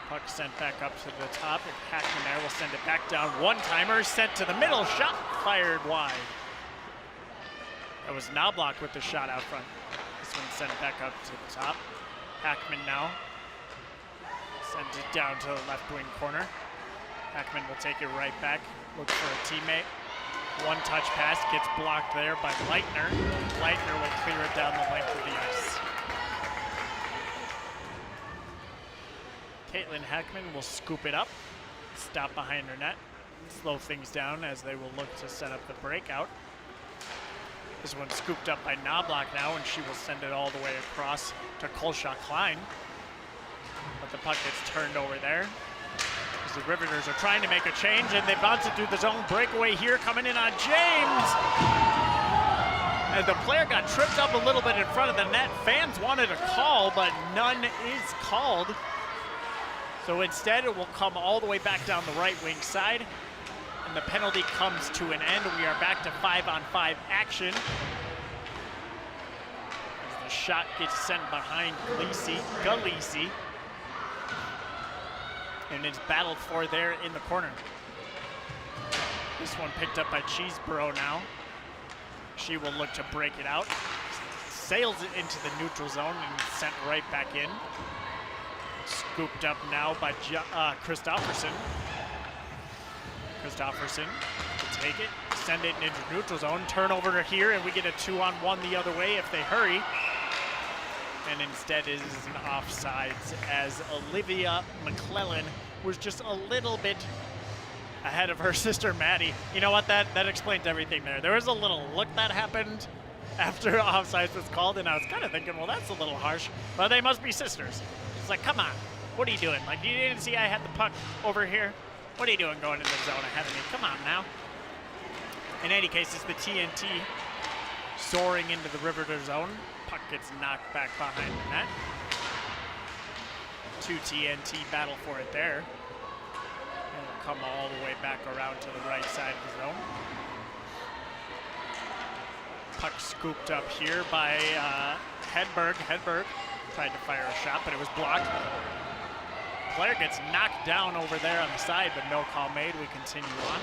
Puck sent back up to the top, and Hackman there will send it back down. One-timer sent to the middle, shot fired wide. That was Knobloch with the shot out front. This one sent back up to the top. Hackman now sends it down to the left wing corner. Hackman will take it right back, look for a teammate. One touch pass gets blocked there by Leitner. Leitner will clear it down the length of the ice. Caitlin Hackman will scoop it up, stop behind her net, slow things down as they will look to set up the breakout. This one scooped up by Knobloch now, and she will send it all the way across to Kolshaw Klein. But the puck gets turned over there. As the Riveters are trying to make a change, and they bounce it through the zone. Breakaway here coming in on James. And the player got tripped up a little bit in front of the net. Fans wanted a call, but none is called. So instead, it will come all the way back down the right wing side. And the penalty comes to an end. We are back to 5-on-5 action. As the shot gets sent behind Galisi. And it's battled for there in the corner. This one picked up by Cheeseborough now. She will look to break it out. Sails it into the neutral zone and sent right back in. Scooped up now by Christofferson. Christofferson to take it, send it into neutral zone, turnover here, and we get a 2-on-1 the other way if they hurry. And instead it is an offsides as Olivia McClellan was just a little bit ahead of her sister Maddie. You know what, that explains everything there. There was a little look that happened after offsides was called, and I was kind of thinking, well, that's a little harsh, but they must be sisters. It's like, come on, what are you doing? Like, you didn't see I had the puck over here? What are you doing going into the zone ahead of me? Come on now. In any case, it's the TNT soaring into the Riveter zone. Puck gets knocked back behind the net. 2 TNT battle for it there. And it'll come all the way back around to the right side of the zone. Puck scooped up here by Hedberg. Hedberg tried to fire a shot, but it was blocked. Player gets knocked down over there on the side, but no call made. We continue on.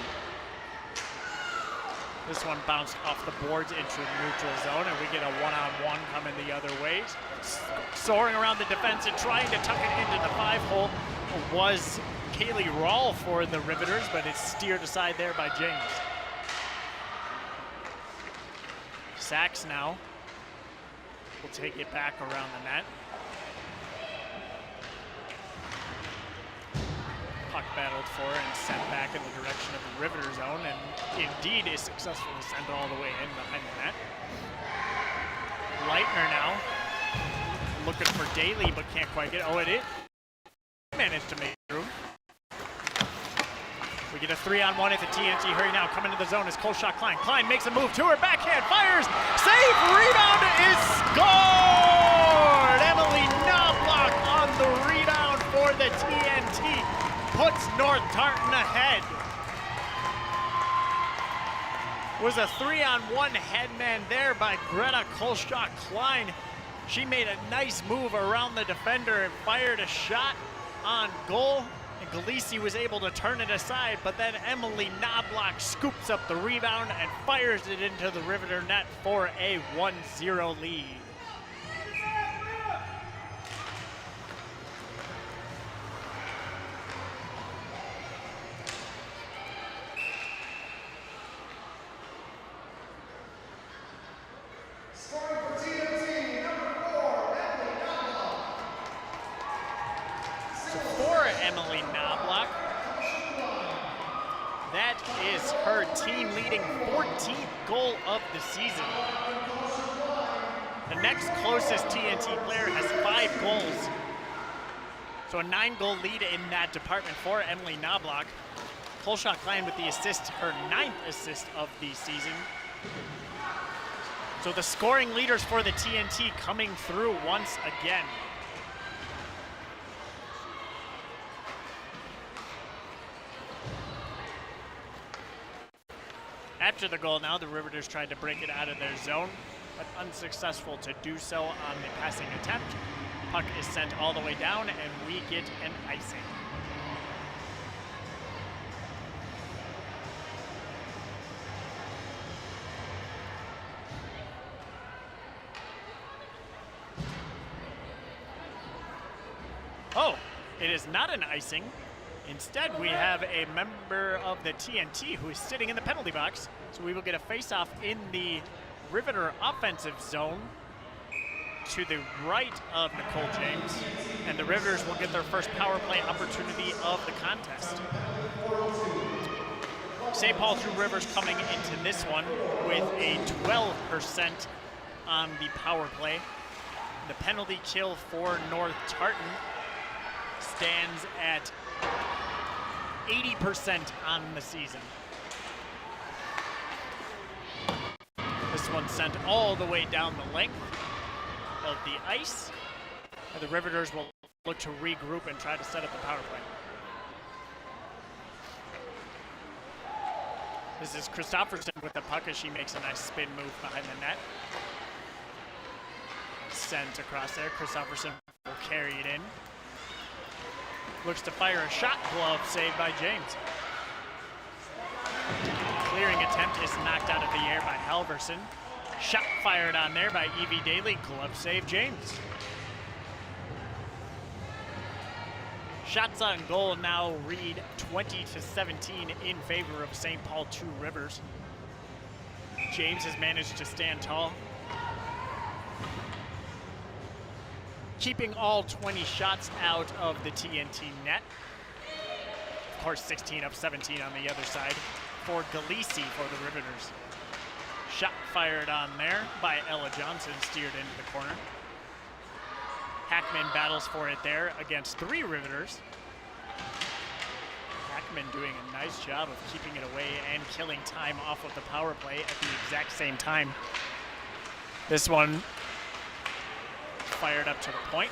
This one bounced off the boards into the neutral zone, and we get a 1-on-1 coming the other way. Soaring around the defense and trying to tuck it into the 5-hole was Kaylee Rawl for the Riveters, but it's steered aside there by James. Sachs now will take it back around the net. Puck battled for and sent back in the direction of the Riveter zone, and indeed is successfully sent all the way in behind the net. Leitner now looking for Daly, but can't quite get it. Oh, it is. Managed to make it through. We get a 3-on-1 at the TNT. Hurry now, coming to the zone is Kolshaw Klein. Klein makes a move to her backhand, fires, save, rebound is scored! Emily Knobloch on the rebound for the TNT. Puts North Tartan ahead. Was a 3-on-1 headman there by Greta Kolshaw Klein. She made a nice move around the defender and fired a shot on goal, and Galisi was able to turn it aside, but then Emily Knobloch scoops up the rebound and fires it into the Riveter net for a 1-0 lead. That is her team-leading 14th goal of the season. The next closest TNT player has 5 goals. So a 9-goal lead in that department for Emily Knobloch. Colshaw Klein with the assist, her 9th assist of the season. So the scoring leaders for the TNT coming through once again. After the goal now, the Riveters tried to break it out of their zone, but unsuccessful to do so on the passing attempt. Puck is sent all the way down, and we get an icing. Oh, it is not an icing. Instead, we have a member of the TNT who is sitting in the penalty box. So we will get a face-off in the Riveter offensive zone to the right of Nicole James. And the Riveters will get their first power play opportunity of the contest. St. Paul True Rivers coming into this one with a 12% on the power play. The penalty kill for North Tartan stands at 80% on the season. This one sent all the way down the length of the ice. And the Riveters will look to regroup and try to set up the power play. This is Christofferson with the puck as she makes a nice spin move behind the net. Sent across there. Christofferson will carry it in. Looks to fire a shot, glove saved by James. Clearing attempt is knocked out of the air by Halverson. Shot fired on there by Evie Daly, glove save James. Shots on goal now read 20-17 in favor of St. Paul Two Rivers. James has managed to stand tall, keeping all 20 shots out of the TNT net. Of course, 16 of 17 on the other side for Galisi for the Riveters. Shot fired on there by Ella Johnson, steered into the corner. Hackman battles for it there against 3 Riveters. Hackman doing a nice job of keeping it away and killing time off of the power play at the exact same time. This one fired up to the point.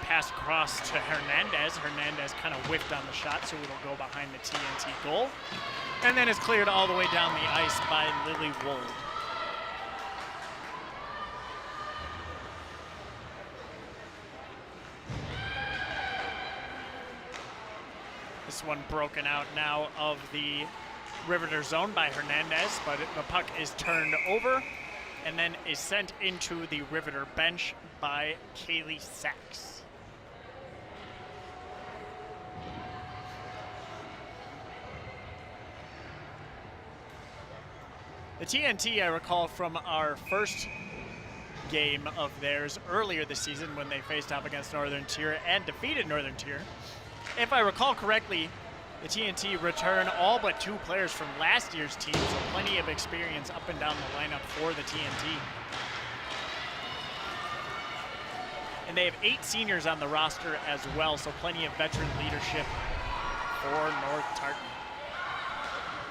Pass across to Hernandez. Hernandez kind of whiffed on the shot, so it'll go behind the TNT goal. And then is cleared all the way down the ice by Lily Wold. This one broken out now of the Riveter zone by Hernandez, but the puck is turned over and then is sent into the Riveter bench by Kaylee Sachs. The TNT, I recall from our first game of theirs earlier this season when they faced off against Northern Tier and defeated Northern Tier. If I recall correctly, the TNT return all but 2 players from last year's team, so plenty of experience up and down the lineup for the TNT. And they have 8 seniors on the roster as well, so plenty of veteran leadership for North Tartan.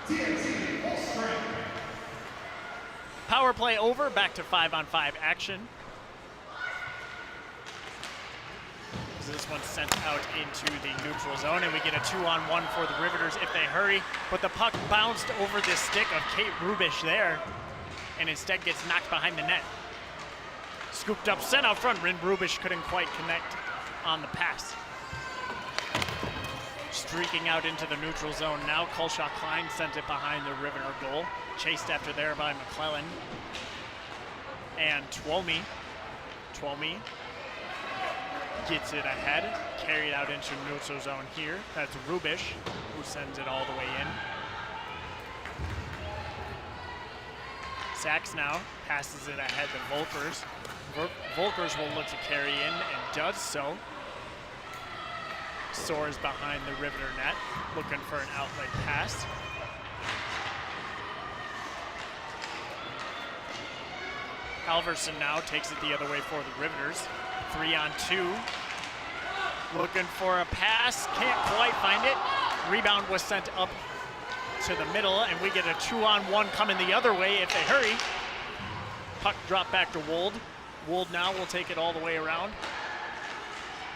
TNT full strength. Power play over, back to 5-on-5 action. This one's sent out into the neutral zone, and we get a 2-on-1 for the Riveters if they hurry. But the puck bounced over the stick of Kate Rubish there, and instead gets knocked behind the net. Scooped up, sent out front. Rin Rubish couldn't quite connect. on the pass. Streaking out into the neutral zone now. Colshaw Klein sent it behind the Riveter goal. Chased after there by McClellan. And Twomey gets it ahead. Carried out into neutral zone here. That's Rubish who sends it all the way in. Sachs now passes it ahead to Volkers. Volkers will look to carry in and does so. Soars behind the Riveter net, looking for an outlet pass. Halverson now takes it the other way for the Riveters. 3-on-2. Looking for a pass, can't quite find it. Rebound was sent up to the middle, and we get a 2-on-1 coming the other way if they hurry. Puck drop back to Wold. Wold now will take it all the way around.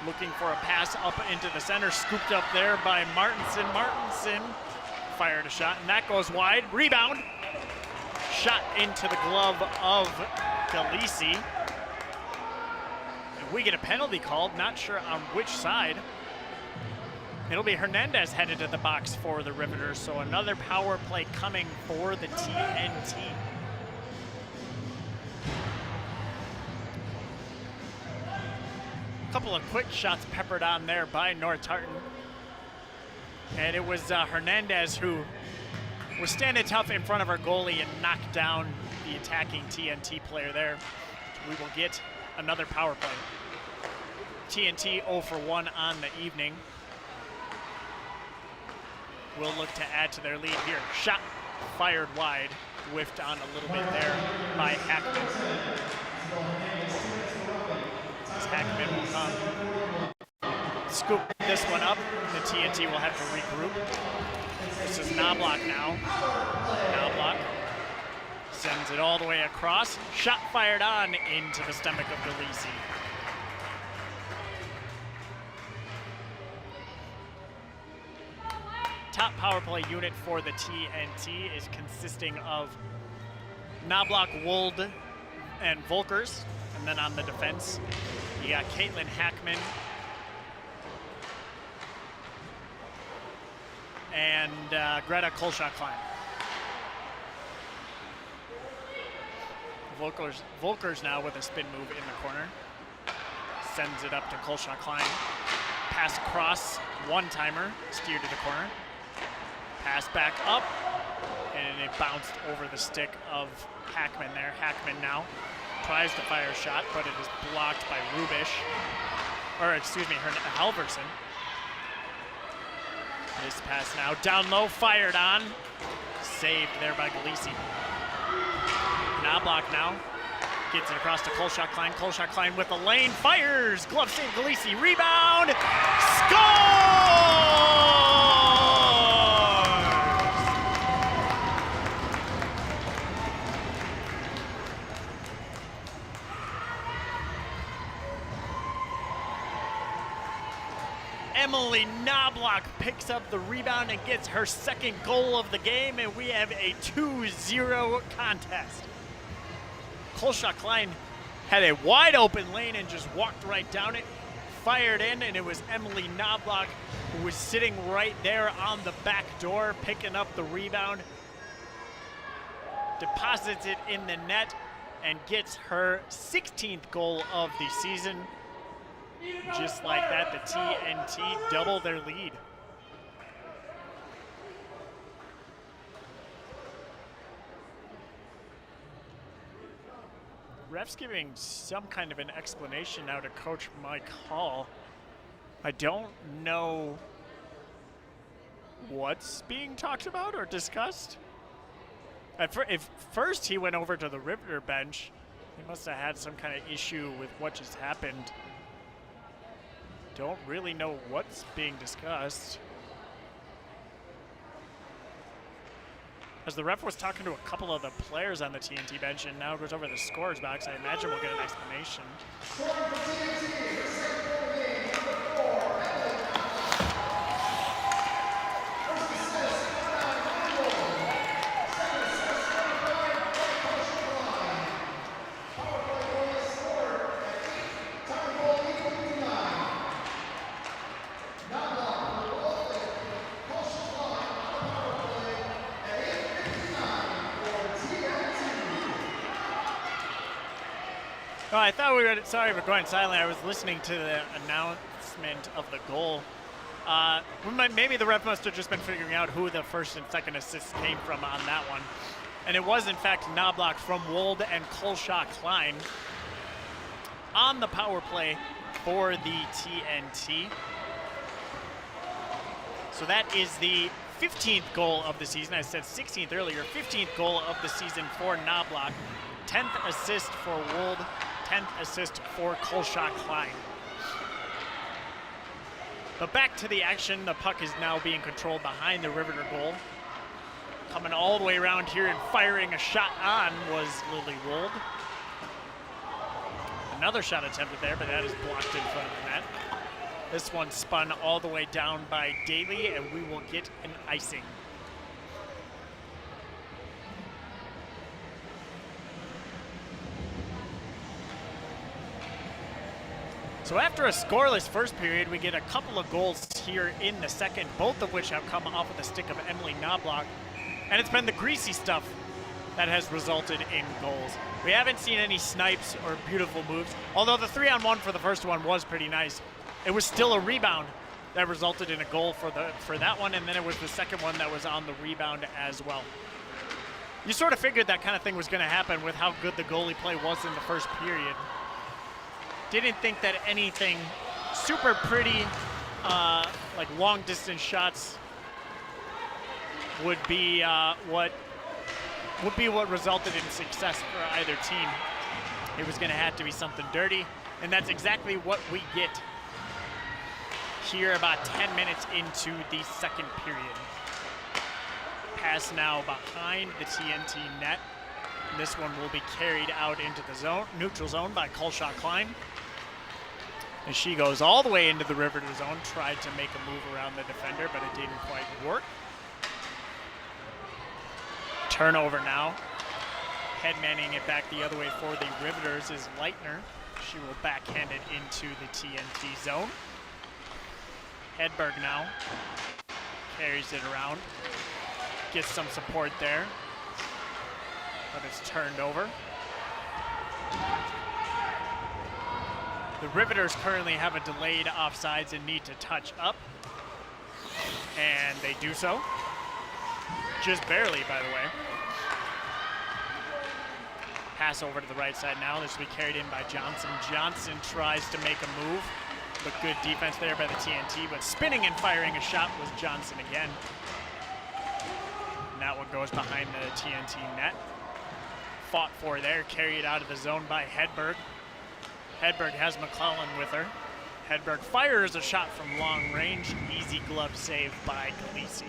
Looking for a pass up into the center, scooped up there by Martinson. Martinson fired a shot, and that goes wide. Rebound. Shot into the glove of Galisi. And we get a penalty called, not sure on which side. It'll be Hernandez headed to the box for the Riveters, so another power play coming for the TNT. Couple of quick shots peppered on there by North Tartan. And it was Hernandez who was standing tough in front of our goalie and knocked down the attacking TNT player there. We will get another power play. TNT 0 for 1 on the evening. Will look to add to their lead here. Shot fired wide, whiffed on a little bit there by Hackman. Hackman will come. Scoop this one up. The TNT will have to regroup. This is Knobloch now. Knobloch sends it all the way across. Shot fired on into the stomach of Galisi. Top power play unit for the TNT is consisting of Knobloch, Wold, and Volkers. And then on the defense, you got Caitlin Hackman and Greta Kolschak-Klein. Volkers now with a spin move in the corner. Sends it up to Kolschak-Klein. Pass across, one-timer, steered to the corner. Pass back up, and it bounced over the stick of Hackman there. Hackman now tries to fire a shot, but it is blocked by Rubish, or excuse me, Halverson. This pass now down low, fired on, saved there by Galisi. Knobloch now gets it across to Kolschak-Klein. Kolschak-Klein with the lane, fires, glove save Galisi, rebound, score! Emily Knobloch picks up the rebound and gets her second goal of the game, and we have a 2-0 contest. Kolschak-Klein had a wide open lane and just walked right down it, fired in, and it was Emily Knobloch who was sitting right there on the back door, picking up the rebound, deposits it in the net, and gets her 16th goal of the season. Just like that, the TNT double their lead. Ref's giving some kind of an explanation now to Coach Mike Hall. I don't know what's being talked about or discussed. If first he went over to the Riveter bench, he must have had some kind of issue with what just happened. Don't really know what's being discussed. As the ref was talking to a couple of the players on the TNT bench and now goes over the scorer's box, I imagine we'll get an explanation. Oh, I thought we were, sorry for going silent. I was listening to the announcement of the goal. Maybe the ref must have just been figuring out who the first and second assists came from on that one. And it was, in fact, Knobloch from Wold and Colshaw-Klein on the power play for the TNT. So that is the 15th goal of the season. I said 16th earlier. 15th goal of the season for Knobloch. 10th assist for Wold. 10th assist for Colshaw-Klein. But back to the action. The puck is now being controlled behind the Riveter goal. Coming all the way around here and firing a shot on was Lily Wold. Another shot attempted there, but that is blocked in front of the net. This one spun all the way down by Daly, and we will get an icing. So after a scoreless first period, we get a couple of goals here in the second, both of which have come off of the stick of Emily Knobloch. And it's been the greasy stuff that has resulted in goals. We haven't seen any snipes or beautiful moves, although the 3-on-1 for the first one was pretty nice. It was still a rebound that resulted in a goal for that one, and then it was the second one that was on the rebound as well. You sort of figured that kind of thing was going to happen with how good the goalie play was in the first period. Didn't think that anything super pretty, like long distance shots would be what resulted in success for either team. It was going to have to be something dirty, and that's exactly what we get here about 10 minutes into the second period. Pass now behind the TNT net. And this one will be carried out into the zone, neutral zone by Colshaw-Klein. And she goes all the way into the Riveter zone, tried to make a move around the defender, but it didn't quite work. Turnover now. Headmanning it back the other way for the Riveters is Leitner. She will backhand it into the TNT zone. Hedberg now carries it around. Gets some support there, but it's turned over. The Riveters currently have a delayed offsides and need to touch up, and they do so. Just barely, by the way. Pass over to the right side now. This will be carried in by Johnson. Johnson tries to make a move, but good defense there by the TNT, but spinning and firing a shot was Johnson again. And that one goes behind the TNT net. Fought for there, carried out of the zone by Hedberg. Hedberg has McClellan with her. Hedberg fires a shot from long range. Easy glove save by Khaleesi.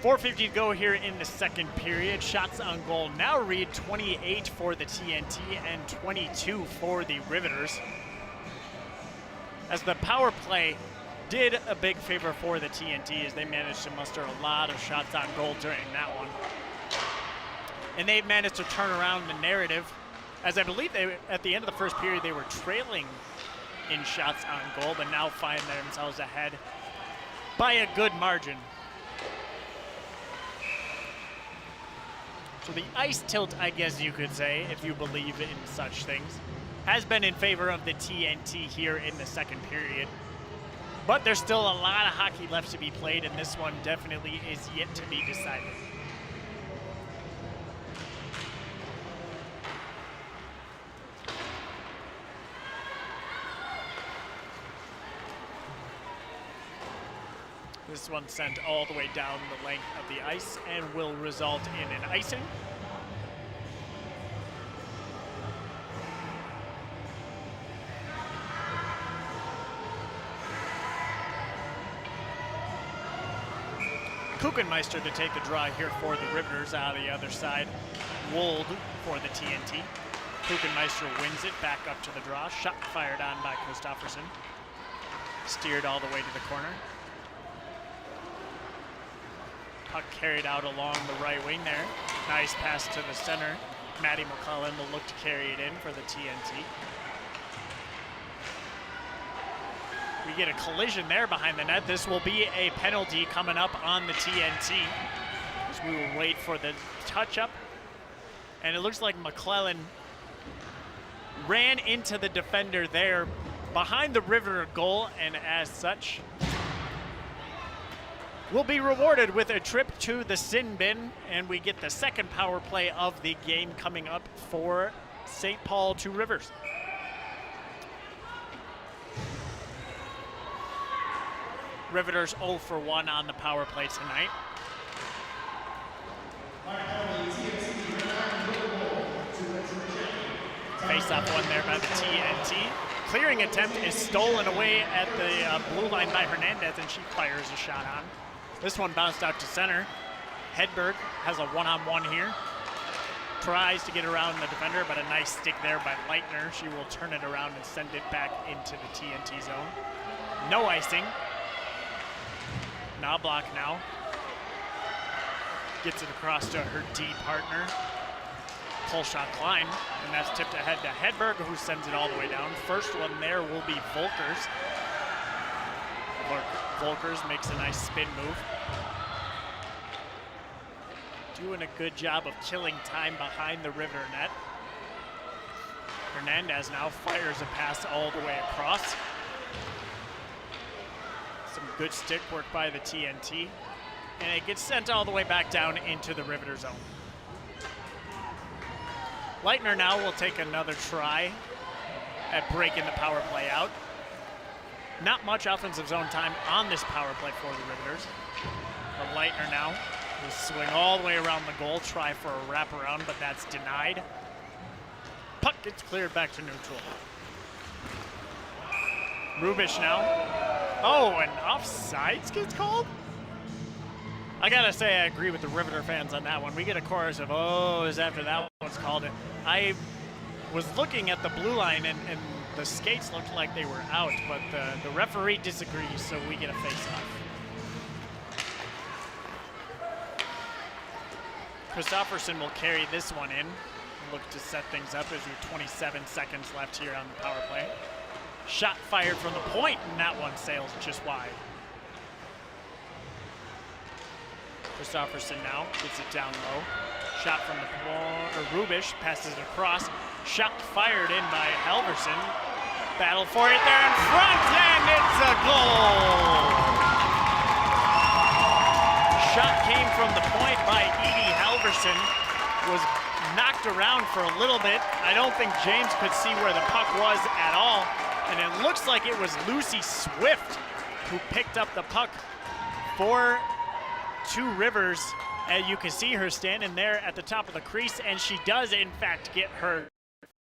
.450 to go here in the second period. Shots on goal now read 28 for the TNT and 22 for the Riveters. As the power play did a big favor for the TNT as they managed to muster a lot of shots on goal during that one. And they've managed to turn around the narrative, as I believe at the end of the first period they were trailing in shots on goal, but now find themselves ahead by a good margin. So the ice tilt, I guess you could say, if you believe in such things, has been in favor of the TNT here in the second period. But there's still a lot of hockey left to be played, and this one definitely is yet to be decided. This one sent all the way down the length of the ice and will result in an icing. Kuchenmeister to take the draw here for the Riveters out of the other side. Wold for the TNT. Kuchenmeister wins it back up to the draw. Shot fired on by Christofferson. Steered all the way to the corner. Puck carried out along the right wing there. Nice pass to the center. Maddie McClellan will look to carry it in for the TNT. We get a collision there behind the net. This will be a penalty coming up on the TNT. As We will wait for the touch-up. And it looks like McClellan ran into the defender there behind the Riveter goal, and as such, will be rewarded with a trip to the sin bin, and we get the second power play of the game coming up for St. Paul Two Rivers. Riveters 0 for 1 on the power play tonight. Face-off one there by the TNT. Clearing attempt is stolen away at the blue line by Hernandez, and she fires a shot on. This one bounced out to center. Hedberg has a one-on-one here. Tries to get around the defender, but a nice stick there by Leitner. She will turn it around and send it back into the TNT zone. No icing. Knobloch now gets it across to her D partner. Pull shot Klein, and that's tipped ahead to Hedberg, who sends it all the way down. First one there will be Volkers. Volkers makes a nice spin move. Doing a good job of killing time behind the Riveter net. Hernandez now fires a pass all the way across. Some good stick work by the TNT. And it gets sent all the way back down into the Riveter zone. Leitner now will take another try at breaking the power play out. Not much offensive zone time on this power play for the Riveters. But Leitner now will swing all the way around the goal, try for a wraparound, but that's denied. Puck gets cleared back to neutral. Rubish now. Oh, and offsides gets called? I gotta say, I agree with the Riveter fans on that one. We get a chorus of "ohs" after that one's called. I was looking at the blue line, and the skates looked like they were out, but the referee disagrees, so we get a face-off. Christofferson will carry this one in. Look to set things up as we're 27 seconds left here on the power play. Shot fired from the point, and that one sails just wide. Christofferson now gets it down low. Shot from the Rubish passes it across. Shot fired in by Halverson. Battle for it there in front, and it's a goal! Shot came from the point by Edie Halverson. Was knocked around for a little bit. I don't think James could see where the puck was at all. And it looks like it was Lucy Swift who picked up the puck for Two Rivers. And you can see her standing there at the top of the crease, and she does in fact get her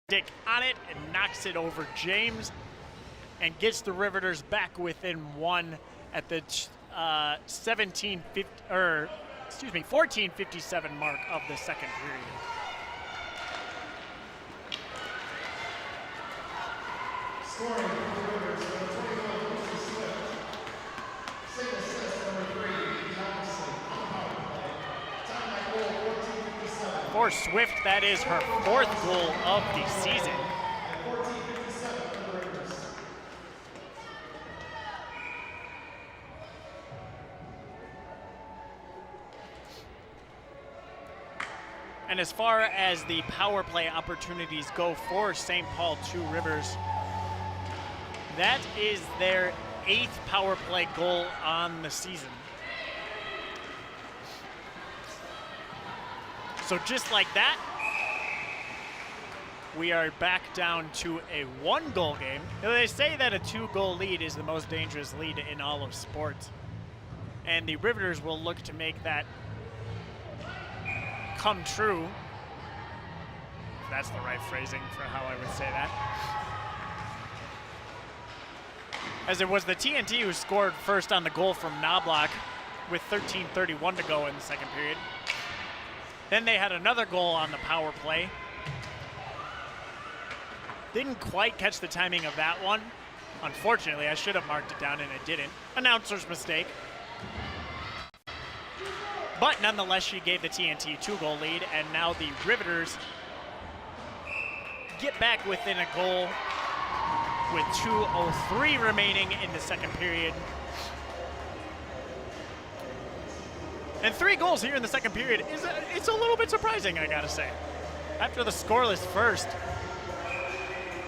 stick on it and knocks it over James and gets the Riveters back within one at the 14:57 mark of the second period. Scoring for the Rivers, number 21, Lucy Swift. Second assist, number 3, Johnson, on power play. Time by goal, 14:57. For Swift, that is her fourth goal of the season. 14:57 for the Rivers. And as far as the power play opportunities go for St. Paul Two Rivers, that is their 8th power play goal on the season. So just like that, we are back down to a 1-goal game. Now, they say that a 2-goal lead is the most dangerous lead in all of sports. And the Riveters will look to make that come true. If that's the right phrasing for how I would say that. As it was the TNT who scored first on the goal from Knobloch with 13:31 to go in the second period. Then they had another goal on the power play. Didn't quite catch the timing of that one. Unfortunately, I should have marked it down and I didn't. Announcer's mistake. But nonetheless, she gave the TNT a 2-goal lead, and now the Riveters get back within a goal with 2:03 remaining in the second period. And 3 goals here in the second period it's a little bit surprising, I gotta say. After the scoreless first,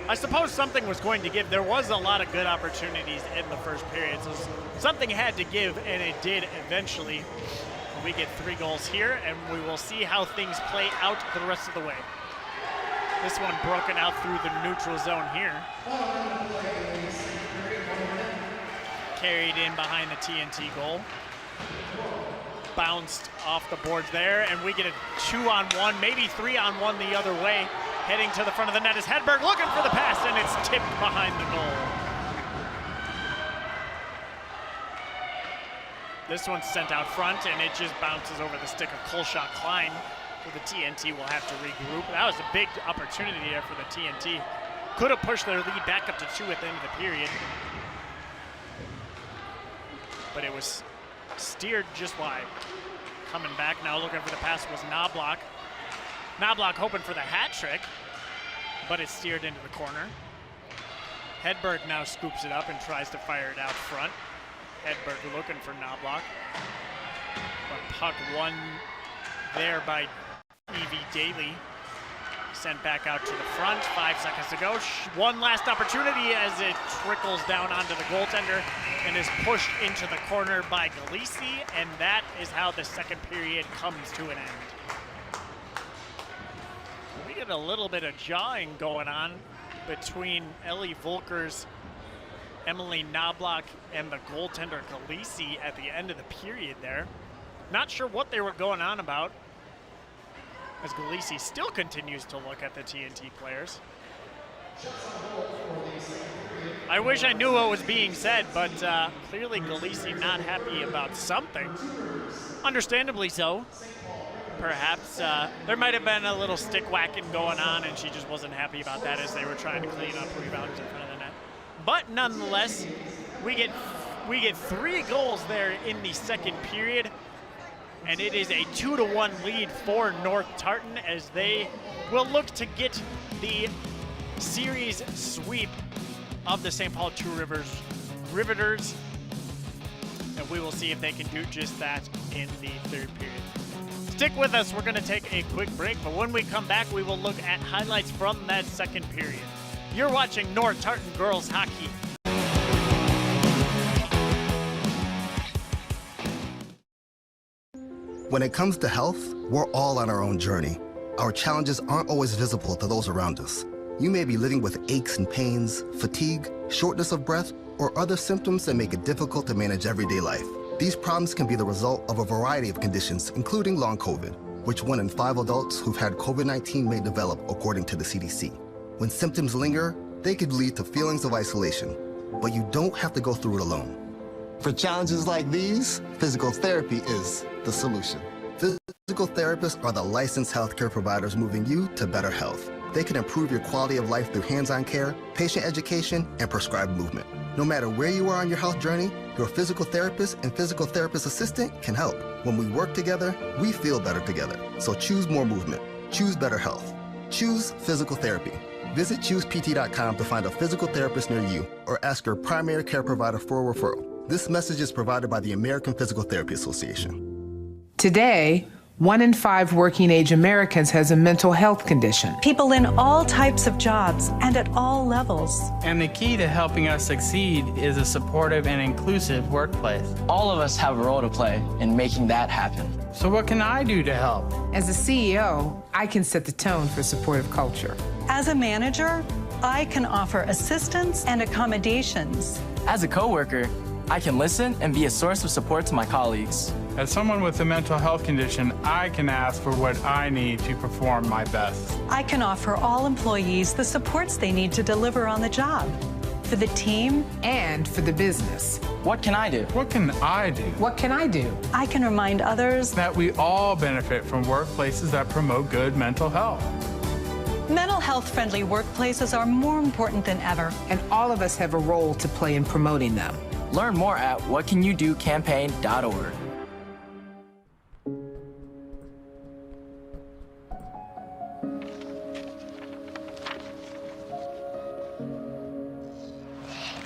I suppose something was going to give. There was a lot of good opportunities in the first period, so something had to give, and it did eventually. We get 3 goals here, and we will see how things play out the rest of the way. This one broken out through the neutral zone here. Carried in behind the TNT goal. Bounced off the boards there, and we get a 2-on-1, maybe 3-on-1 the other way. Heading to the front of the net is Hedberg looking for the pass, and it's tipped behind the goal. This one's sent out front, and it just bounces over the stick of Kolshak Klein. So the TNT will have to regroup. That was a big opportunity there for the TNT. Could have pushed their lead back up to 2 at the end of the period. But it was steered just wide. Coming back now, looking for the pass was Knobloch. Knobloch hoping for the hat trick, but it's steered into the corner. Hedberg now scoops it up and tries to fire it out front. Hedberg looking for Knobloch. But puck won there by E.V. Daly. Sent back out to the front, 5 seconds to go. One last opportunity as it trickles down onto the goaltender and is pushed into the corner by Galisi, and that is how the second period comes to an end. We get a little bit of jawing going on between Ellie Volkers, Emily Knobloch, and the goaltender Galisi at the end of the period there. Not sure what they were going on about, as Galisi still continues to look at the TNT players. I wish I knew what was being said, but clearly Galisi not happy about something. Understandably so. Perhaps there might have been a little stick whacking going on, and she just wasn't happy about that as they were trying to clean up rebounds in front of the net. But nonetheless, we get 3 goals there in the second period. And it is a 2-1 lead for North Tartan as they will look to get the series sweep of the St. Paul Two Rivers Riveters. And we will see if they can do just that in the third period. Stick with us, we're gonna take a quick break, but when we come back, we will look at highlights from that second period. You're watching North Tartan Girls Hockey. When it comes to health, we're all on our own journey. Our challenges aren't always visible to those around us. You may be living with aches and pains, fatigue, shortness of breath, or other symptoms that make it difficult to manage everyday life. These problems can be the result of a variety of conditions, including long COVID, which 1 in 5 adults who've had COVID-19 may develop, according to the CDC. When symptoms linger, they could lead to feelings of isolation, but you don't have to go through it alone. For challenges like these, physical therapy is the solution. Physical therapists are the licensed healthcare providers moving you to better health. They can improve your quality of life through hands-on care, patient education, and prescribed movement. No matter where you are on your health journey, your physical therapist and physical therapist assistant can help. When we work together, we feel better together. So choose more movement. Choose better health. Choose physical therapy. Visit ChoosePT.com to find a physical therapist near you or ask your primary care provider for a referral. This message is provided by the American Physical Therapy Association. Today, 1 in 5 working-age Americans has a mental health condition. People in all types of jobs and at all levels. And the key to helping us succeed is a supportive and inclusive workplace. All of us have a role to play in making that happen. So what can I do to help? As a CEO, I can set the tone for supportive culture. As a manager, I can offer assistance and accommodations. As a coworker, I can listen and be a source of support to my colleagues. As someone with a mental health condition, I can ask for what I need to perform my best. I can offer all employees the supports they need to deliver on the job. For the team and for the business. What can I do? What can I do? What can I do? I can remind others that we all benefit from workplaces that promote good mental health. Mental health-friendly workplaces are more important than ever. And all of us have a role to play in promoting them. Learn more at whatcanyoudocampaign.org.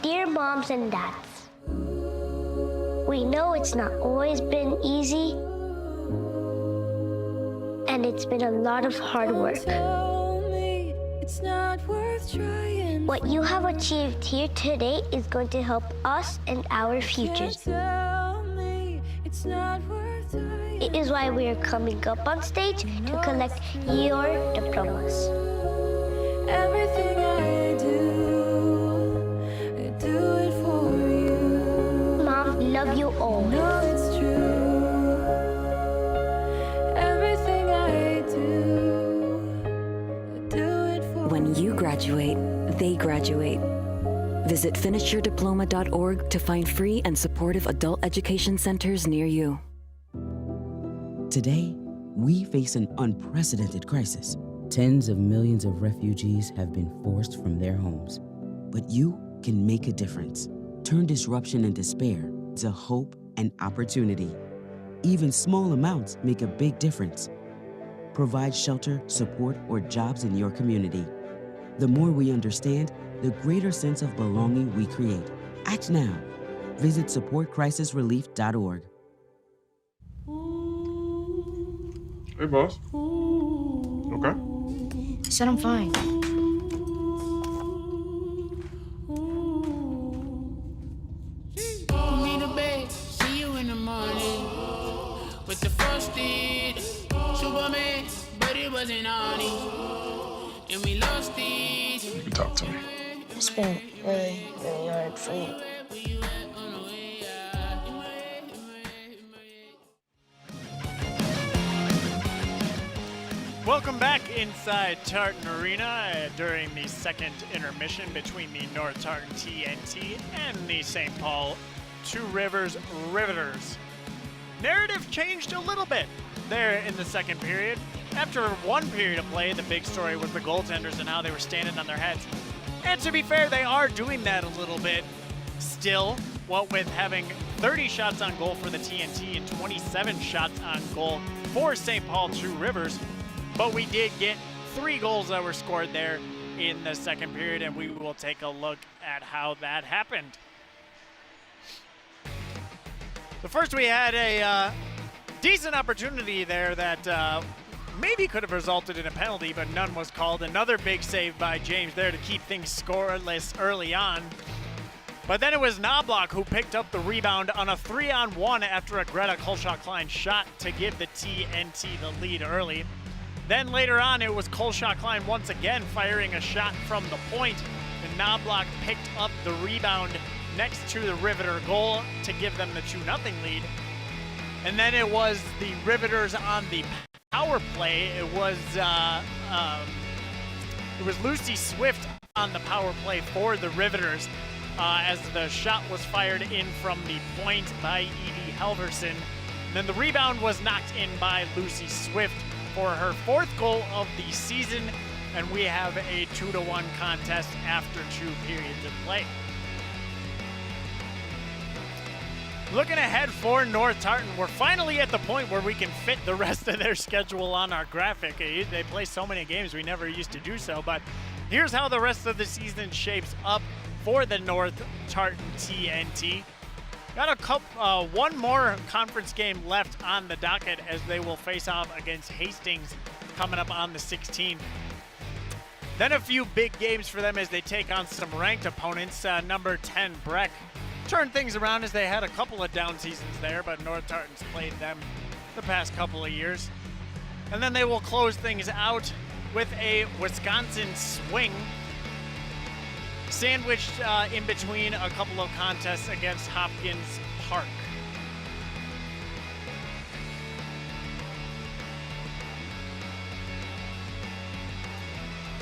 Dear moms and dads, we know it's not always been easy, and it's been a lot of hard work. It's not worth trying. What you have achieved here today is going to help us and our futures. It's not worth trying. It is why we are coming up on stage to collect your diplomas. Everything I do it for you. Mom, love you always. No, it's true. Everything I do it for When you graduate, they graduate. Visit finishyourdiploma.org to find free and supportive adult education centers near you. Today, we face an unprecedented crisis. Tens of millions of refugees have been forced from their homes. But you can make a difference. Turn disruption and despair to hope and opportunity. Even small amounts make a big difference. Provide shelter, support, or jobs in your community. The more we understand, the greater sense of belonging we create. Act now. Visit supportcrisisrelief.org. Hey, boss. Okay? I said I'm fine. Put me to bed, see you in the morning. With the frosted Superman, but it wasn't on it. And we lost it. You can talk to me. It's been really, really hard for me. Welcome back inside Tartan Arena during the second intermission between the North Tartan TNT and the St. Paul Two Rivers Riveters. Narrative changed a little bit there in the second period. After one period of play, the big story was the goaltenders and how they were standing on their heads. And to be fair, they are doing that a little bit still, what with having 30 shots on goal for the TNT and 27 shots on goal for St. Paul Two Rivers. But we did get 3 goals that were scored there in the second period, and we will take a look at how that happened. So first we had a decent opportunity there that maybe could have resulted in a penalty, but none was called. Another big save by James there to keep things scoreless early on. But then it was Knobloch who picked up the rebound on a 3-on-1 after a Greta Kolschak-Klein shot to give the TNT the lead early. Then later on, it was Kolschak-Klein once again firing a shot from the point, and Knobloch picked up the rebound next to the Riveter goal to give them the 2-0 lead. And then it was the Riveters on the power play. It was Lucy Swift on the power play for the Riveters as the shot was fired in from the point by Evie Halverson. And then the rebound was knocked in by Lucy Swift for her 4th goal of the season, and we have a 2-1 contest after 2 periods of play. Looking ahead for North Tartan, we're finally at the point where we can fit the rest of their schedule on our graphic. They play so many games, we never used to do so, but here's how the rest of the season shapes up for the North Tartan TNT. Got one more conference game left on the docket as they will face off against Hastings coming up on the 16th. Then a few big games for them as they take on some ranked opponents. Number 10, Breck, turned things around as they had a couple of down seasons there, but North Tartan's played them the past couple of years. And then they will close things out with a Wisconsin swing, sandwiched in between a couple of contests against Hopkins Park.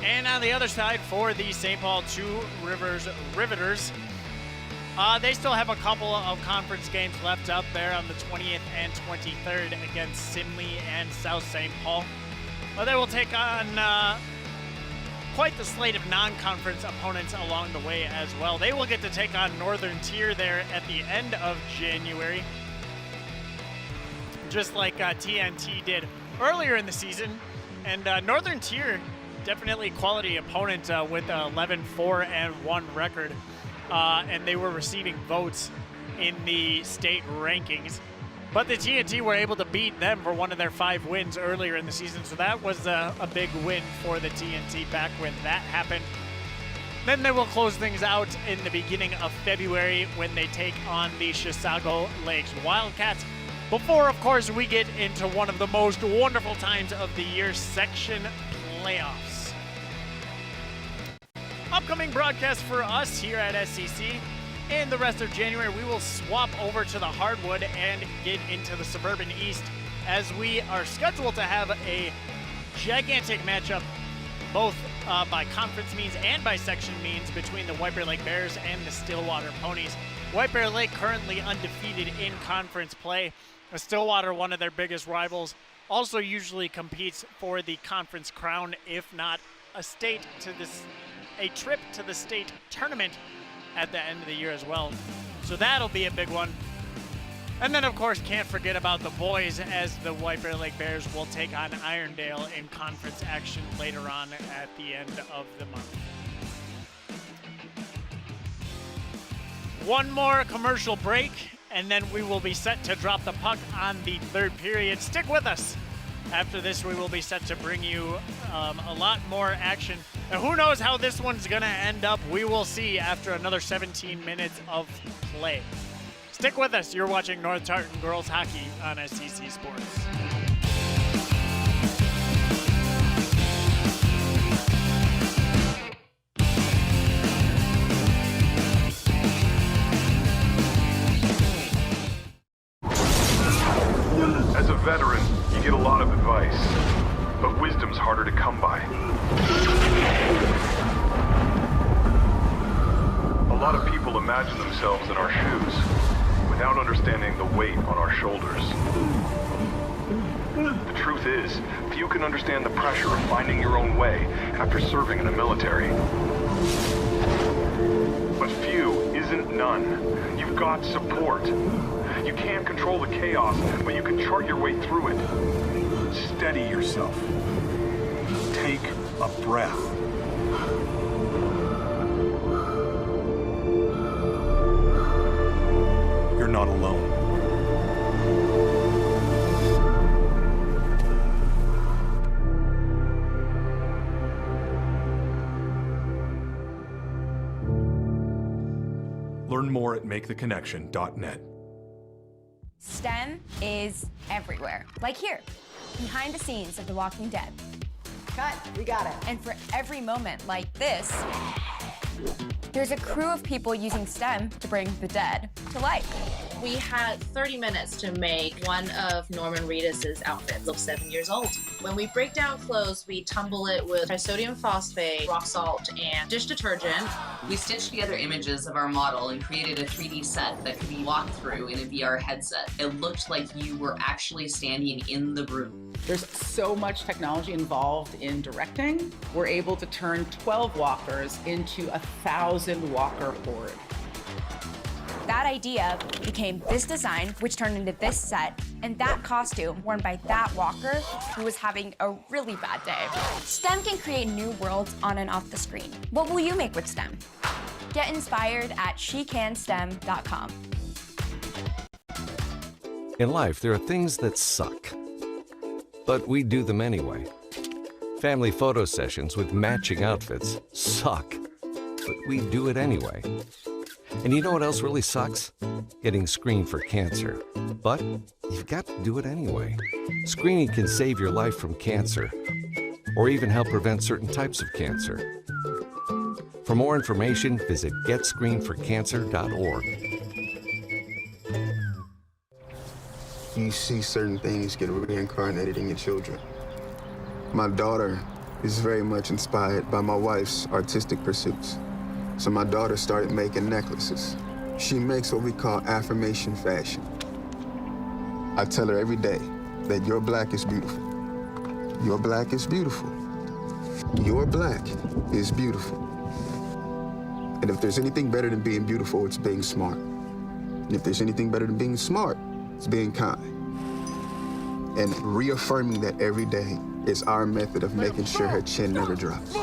And on the other side for the St. Paul Two Rivers Riveters, they still have a couple of conference games left up there on the 20th and 23rd against Simley and South St. Paul. But they will take on quite the slate of non-conference opponents along the way as well. They will get to take on Northern Tier there at the end of January, just like TNT did earlier in the season. And Northern Tier, definitely quality opponent with 11-4-1 record. And they were receiving votes in the state rankings. But the TNT were able to beat them for one of their 5 wins earlier in the season, so that was a big win for the TNT back when that happened. Then they will close things out in the beginning of February when they take on the Chisago Lakes Wildcats. Before, of course, we get into one of the most wonderful times of the year, section playoffs. Upcoming broadcast for us here at SCC. In the rest of January, we will swap over to the hardwood and get into the Suburban East as we are scheduled to have a gigantic matchup, both by conference means and by section means, between the White Bear Lake Bears and the Stillwater Ponies. White Bear Lake currently undefeated in conference play. Stillwater, one of their biggest rivals, also usually competes for the conference crown, if not a trip to the state tournament at the end of the year as well. So that'll be a big one. And then, of course, can't forget about the boys, as the White Bear Lake Bears will take on Irondale in conference action later on at the end of the month. One more commercial break, and then we will be set to drop the puck on the third period. Stick with us. After this, we will be set to bring you a lot more action. And who knows how this one's going to end up. We will see after another 17 minutes of play. Stick with us. You're watching North Tartan Girls Hockey on SCC Sports. As a veteran, you get a lot of advice, but wisdom's harder to come by. A lot of people imagine themselves in our shoes without understanding the weight on our shoulders. The truth is, few can understand the pressure of finding your own way after serving in the military. But few isn't none. You've got support. You can't control the chaos, but you can chart your way through it. Steady yourself. Take a breath. You're not alone. Learn more at maketheconnection.net. STEM is everywhere. Like here, behind the scenes of The Walking Dead. Cut, we got it. And for every moment like this, there's a crew of people using STEM to bring the dead to life. We had 30 minutes to make one of Norman Reedus' outfits of 7 years old. When we break down clothes, we tumble it with sodium phosphate, rock salt, and dish detergent. We stitched together images of our model and created a 3D set that could be walked through in a VR headset. It looked like you were actually standing in the room. There's so much technology involved in directing. We're able to turn 12 walkers into 1,000 walker horde. That idea became this design, which turned into this set, and that costume worn by that walker who was having a really bad day. STEM can create new worlds on and off the screen. What will you make with STEM? Get inspired at shecanstem.com. In life, there are things that suck, but we do them anyway. Family photo sessions with matching outfits suck, but we do it anyway. And you know what else really sucks? Getting screened for cancer. But you've got to do it anyway. Screening can save your life from cancer, or even help prevent certain types of cancer. For more information, visit getscreenedforcancer.org. You see certain things get reincarnated in your children. My daughter is very much inspired by my wife's artistic pursuits. So my daughter started making necklaces. She makes what we call affirmation fashion. I tell her every day that your black is beautiful. Your black is beautiful. Your black is beautiful. And if there's anything better than being beautiful, it's being smart. And if there's anything better than being smart, it's being kind. And reaffirming that every day is our method of making sure her chin never drops.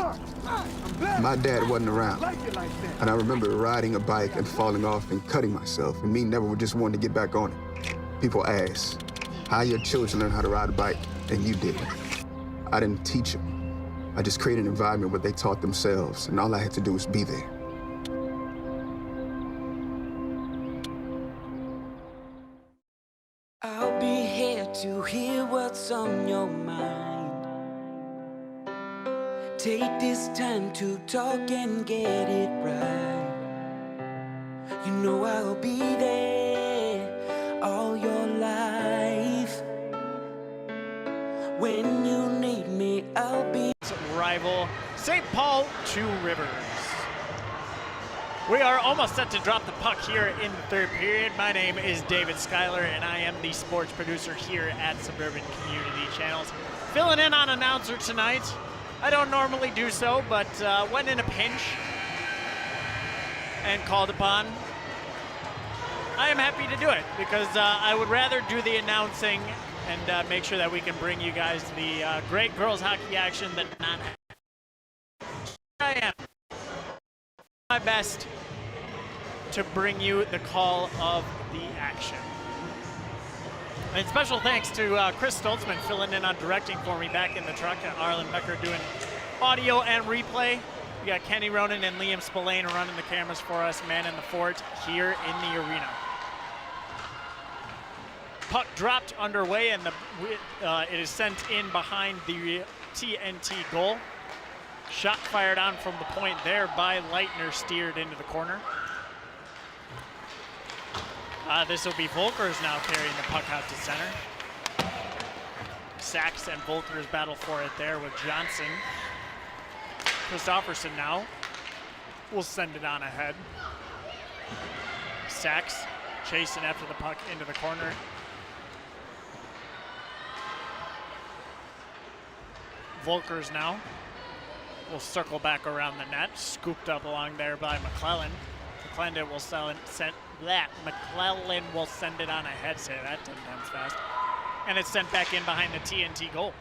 My dad wasn't around, and I remember riding a bike and falling off and cutting myself, and me never just wanting to get back on it. People ask, how your children learn how to ride a bike, and you didn't. I didn't teach them. I just created an environment where they taught themselves, and all I had to do was be there. I'll be here to hear what's on your mind. Take this time to talk and get it right. You know I'll be there all your life. When you need me, I'll be. Rival St. Paul, Two Rivers. We are almost set to drop the puck here in the third period. My name is David Schuyler, and I am the sports producer here at Suburban Community Channels. Filling in on announcer tonight. I don't normally do so, but when in a pinch and called upon, I am happy to do it because I would rather do the announcing and make sure that we can bring you guys the great girls hockey action than not. I am my best to bring you the call of the action. And special thanks to Chris Stoltzman filling in on directing for me back in the truck, and Arlen Becker doing audio and replay. We got Kenny Ronan and Liam Spillane running the cameras for us, man in the fort here in the arena. Puck dropped underway, and it is sent in behind the TNT goal. Shot fired on from the point there by Leitner, steered into the corner. This will be Volkers now carrying the puck out to center. Sachs and Volkers battle for it there with Johnson. Christofferson now will send it on ahead. Sachs chasing after the puck into the corner. Volkers now will circle back around the net, scooped up along there by McClellan. McClellan will send it on ahead, say that 10 times fast. And it's sent back in behind the TNT goal.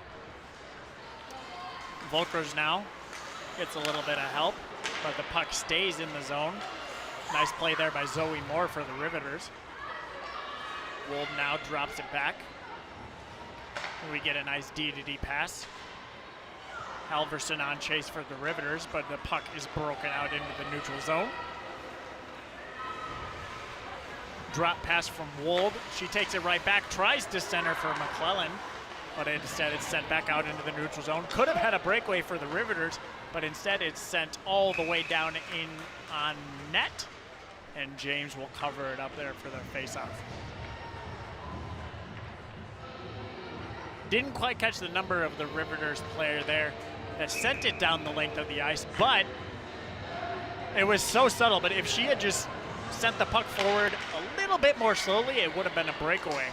Volkers now gets a little bit of help, but the puck stays in the zone. Nice play there by Zoe Moore for the Riveters. Wold now drops it back. We get a nice D-to-D pass. Halverson on chase for the Riveters, but the puck is broken out into the neutral zone. Drop pass from Wold. She takes it right back, tries to center for McClellan, but instead it's sent back out into the neutral zone. Could have had a breakaway for the Riveters, but instead it's sent all the way down in on net, and James will cover it up there for the faceoff. Didn't quite catch the number of the Riveters player there that sent it down the length of the ice, but it was so subtle. But if she had just sent the puck forward a little bit more slowly, it would have been a breakaway.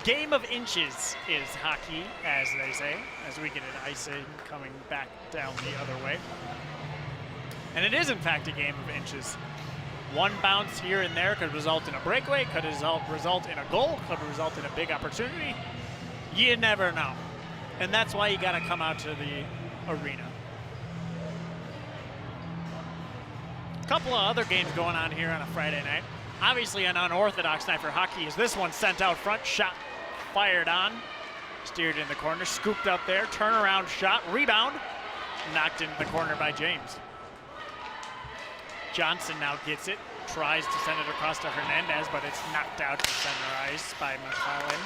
Game of inches is hockey, as they say, as we get an icing coming back down the other way. And it is, in fact, a game of inches. One bounce here and there could result in a breakaway, could result in a goal, could result in a big opportunity. You never know. And that's why you got to come out to the arena. A couple of other games going on here on a Friday night. Obviously an unorthodox night for hockey is this one sent out front, shot fired on, steered in the corner, scooped up there, turnaround shot, rebound, knocked into the corner by James. Johnson now gets it, tries to send it across to Hernandez, but it's knocked out to center ice by McClellan.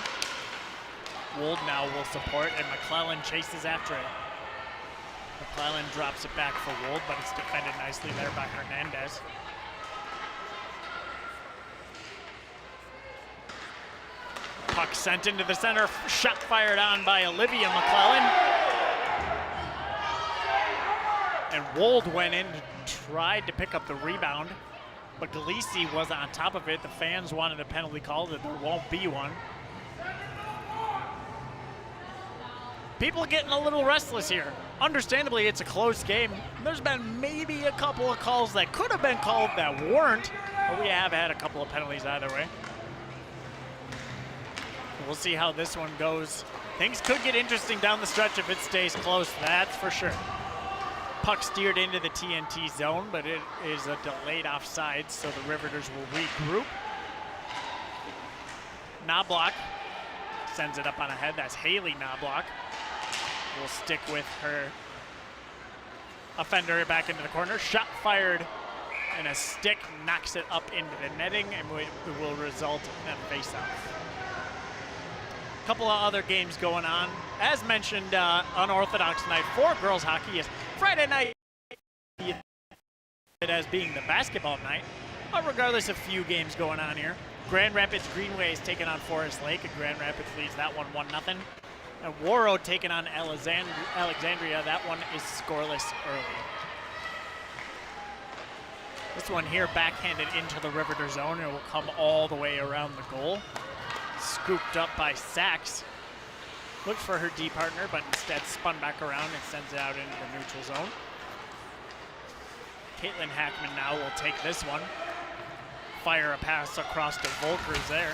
Wold now will support, and McClellan chases after it. McClellan drops it back for Wold, but it's defended nicely there by Hernandez. Puck sent into the center, shot fired on by Olivia McClellan. And Wold went in, tried to pick up the rebound, but Galisi was on top of it. The fans wanted a penalty call, that there won't be one. People getting a little restless here. Understandably, it's a close game. There's been maybe a couple of calls that could have been called that weren't, but we have had a couple of penalties either way. We'll see how this one goes. Things could get interesting down the stretch if it stays close, that's for sure. Puck steered into the TNT zone, but it is a delayed offside, so the Riveters will regroup. Knobloch sends it up on ahead. That's Haley Knobloch. Will stick with her offender back into the corner. Shot fired, and a stick knocks it up into the netting, and it will result in a face-off. A couple of other games going on. As mentioned, unorthodox night for girls hockey is Friday night. It as being the basketball night, but regardless, a few games going on here. Grand Rapids Greenway is taking on Forest Lake, and Grand Rapids leads that one 1-0. And Warroad taking on Alexandria. That one is scoreless early. This one here backhanded into the Riveter zone, and it will come all the way around the goal. Scooped up by Sachs. Looked for her D partner, but instead spun back around and sends it out into the neutral zone. Caitlin Hackman now will take this one. Fire a pass across to Volkers there.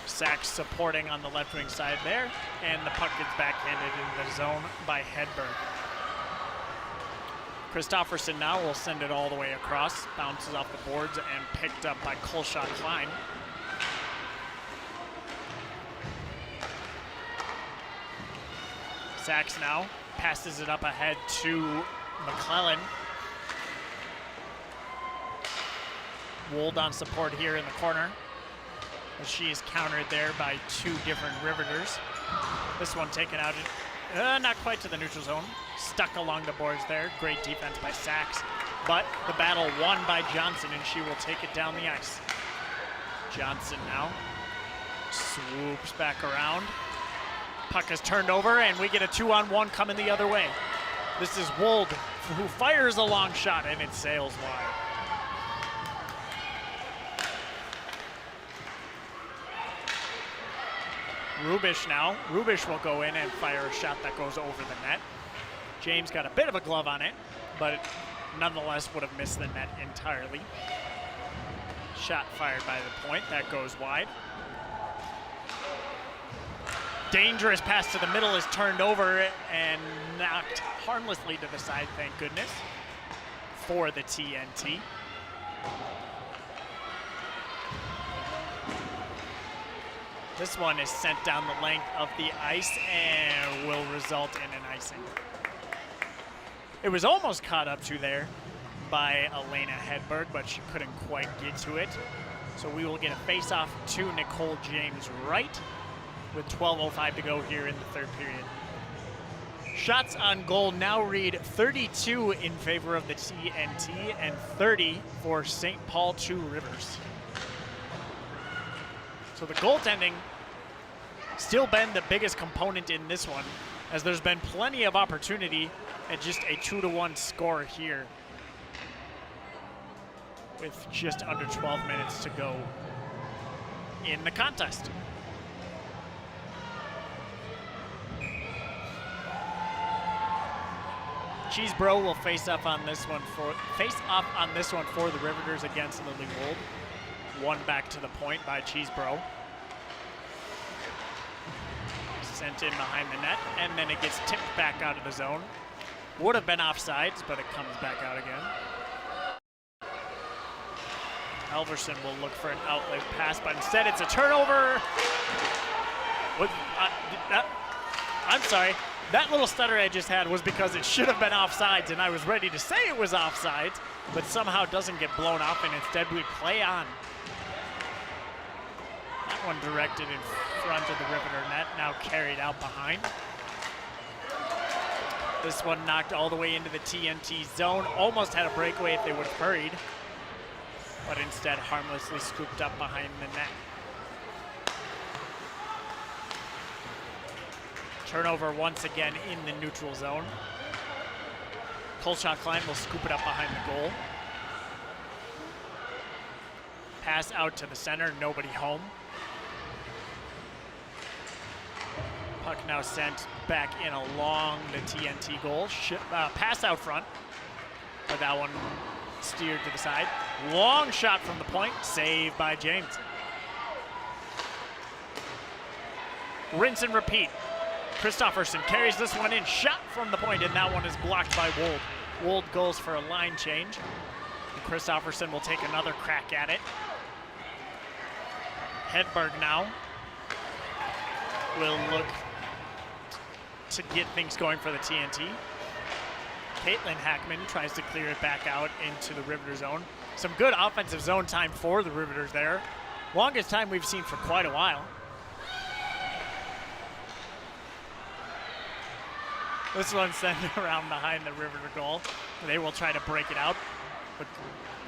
Sachs supporting on the left wing side there, and the puck gets backhanded into the zone by Hedberg. Christofferson now will send it all the way across, bounces off the boards and picked up by Kolshaw Klein. Sachs now passes it up ahead to McClellan. Wold on support here in the corner. She is countered there by two different Riveters. This one taken out, not quite to the neutral zone. Stuck along the boards there. Great defense by Sachs. But the battle won by Johnson, and she will take it down the ice. Johnson now swoops back around. Puck is turned over, and we get a 2-on-1 coming the other way. This is Wold, who fires a long shot, and it sails wide. Rubish now. Rubish will go in and fire a shot that goes over the net. James got a bit of a glove on it, but it nonetheless would have missed the net entirely. Shot fired by the point. That goes wide. Dangerous pass to the middle is turned over and knocked harmlessly to the side, thank goodness, for the TNT. This one is sent down the length of the ice and will result in an icing. It was almost caught up to there by Elena Hedberg, but she couldn't quite get to it. So we will get a face-off to Nicole James Wright with 12:05 to go here in the third period. Shots on goal now read 32 in favor of the TNT and 30 for St. Paul 2 Rivers. So the goaltending still been the biggest component in this one, as there's been plenty of opportunity at just a 2-1 score here with just under 12 minutes to go in the contest. Cheesebro will face off on this one for the Riveters against Lily Wold. One back to the point by Cheesebro. Sent in behind the net, and then it gets tipped back out of the zone. Would have been offsides, but it comes back out again. Halverson will look for an outlet pass, but instead it's a turnover. I'm sorry. That little stutter I just had was because it should have been offsides, and I was ready to say it was offsides, but somehow doesn't get blown off, and instead we play on. That one directed in front of the Riveter net, now carried out behind. This one knocked all the way into the TNT zone. Almost had a breakaway if they would have hurried, but instead harmlessly scooped up behind the net. Turnover once again in the neutral zone. Kolshaw Klein will scoop it up behind the goal. Pass out to the center, nobody home. Puck now sent back in along the TNT goal. Pass out front, but that one steered to the side. Long shot from the point, saved by James. Rinse and repeat. Christofferson carries this one in, shot from the point, and that one is blocked by Wold. Wold goes for a line change. And Christofferson will take another crack at it. Hedberg now will look to get things going for the TNT. Caitlin Hackman tries to clear it back out into the Riveter zone. Some good offensive zone time for the Riveters there. Longest time we've seen for quite a while. This one's sent around behind the Riveter goal. They will try to break it out. But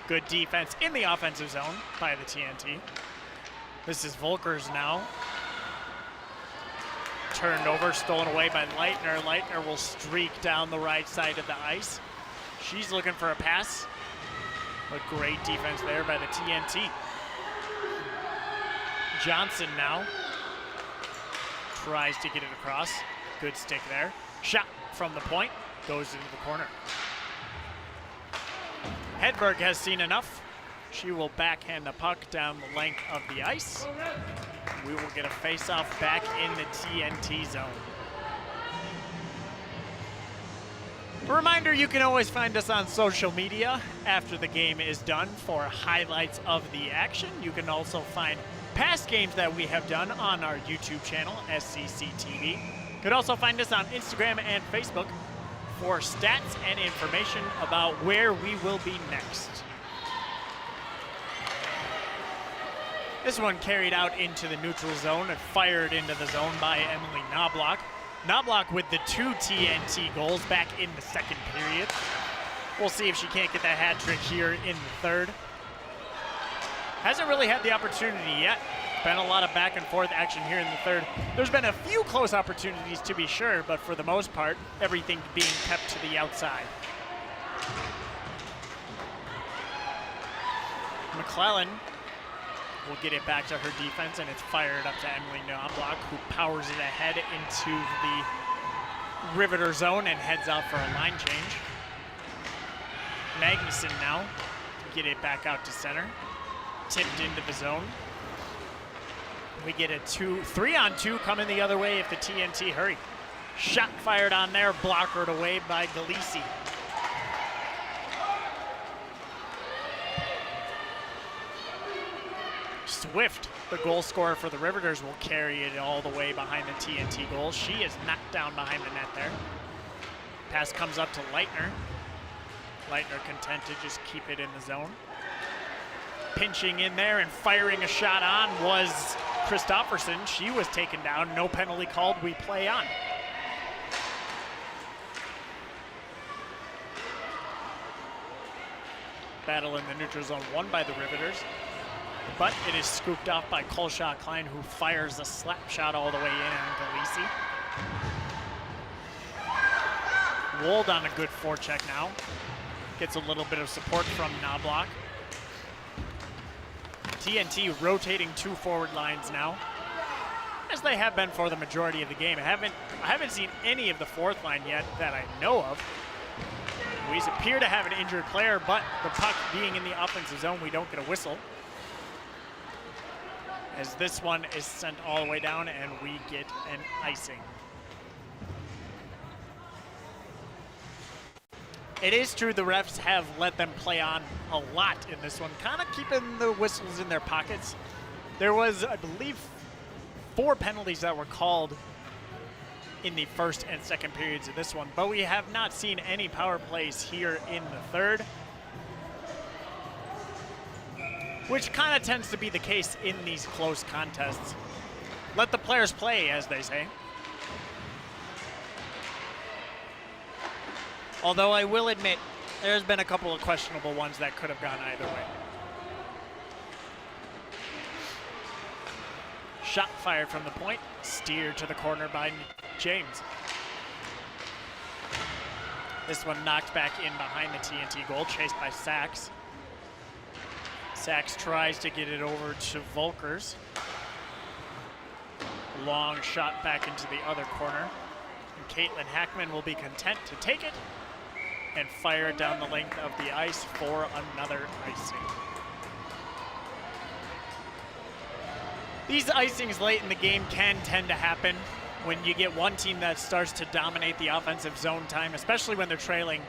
good defense in the offensive zone by the TNT. This is Volkers now. Turned over, stolen away by Leitner. Leitner will streak down the right side of the ice. She's looking for a pass. But great defense there by the TNT. Johnson now tries to get it across. Good stick there. Shot from the point, goes into the corner. Hedberg has seen enough. She will backhand the puck down the length of the ice. We will get a face-off back in the TNT zone. A reminder, you can always find us on social media after the game is done for highlights of the action. You can also find past games that we have done on our YouTube channel, SCCTV. You can also find us on Instagram and Facebook for stats and information about where we will be next. This one carried out into the neutral zone and fired into the zone by Emily Knobloch. Knobloch with the 2 TNT goals back in the second period. We'll see if she can't get that hat trick here in the third. Hasn't really had the opportunity yet. Been a lot of back and forth action here in the third. There's been a few close opportunities to be sure, but for the most part, everything being kept to the outside. McClellan will get it back to her defense, and it's fired up to Emily Knobloch, who powers it ahead into the Riveter zone and heads out for a line change. Magnuson now to get it back out to center. Tipped into the zone. We get a 3-on-2 coming the other way if the TNT hurry. Shot fired on there, blockered away by Galisi. Swift, the goal scorer for the Riveters, will carry it all the way behind the TNT goal. She is knocked down behind the net there. Pass comes up to Leitner. Leitner content to just keep it in the zone. Pinching in there and firing a shot on was Christofferson. She was taken down. No penalty called. We play on. Battle in the neutral zone won by the Riveters. But it is scooped off by Colshaw Klein, who fires a slap shot all the way in on Galisi. Wold on a good forecheck now. Gets a little bit of support from Knobloch. TNT rotating 2 forward lines now, as they have been for the majority of the game. I haven't seen any of the 4th line yet that I know of. We appear to have an injured player, but the puck being in the offensive zone, we don't get a whistle. As this one is sent all the way down and we get an icing. It is true the refs have let them play on a lot in this one, kind of keeping the whistles in their pockets. There was, I believe, 4 penalties that were called in the first and second periods of this one, but we have not seen any power plays here in the third, which kind of tends to be the case in these close contests. Let the players play, as they say. Although I will admit, there's been a couple of questionable ones that could have gone either way. Shot fired from the point, steered to the corner by James. This one knocked back in behind the TNT goal, chased by Sachs. Sachs tries to get it over to Volkers. Long shot back into the other corner. And Caitlin Hackman will be content to take it and fire it down the length of the ice for another icing. These icings late in the game can tend to happen when you get one team that starts to dominate the offensive zone time, especially when they're trailing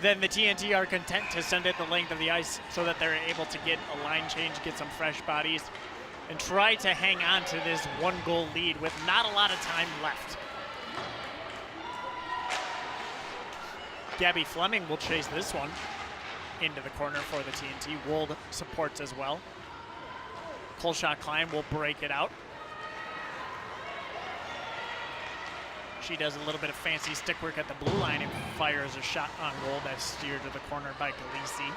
then the TNT are content to send it the length of the ice so that they're able to get a line change, get some fresh bodies, and try to hang on to this 1-goal lead with not a lot of time left. Gabby Fleming will chase this one into the corner for the TNT. Wold supports as well. Colshot Klein will break it out. She does a little bit of fancy stick work at the blue line and fires a shot on goal that's steered to the corner by Galisi.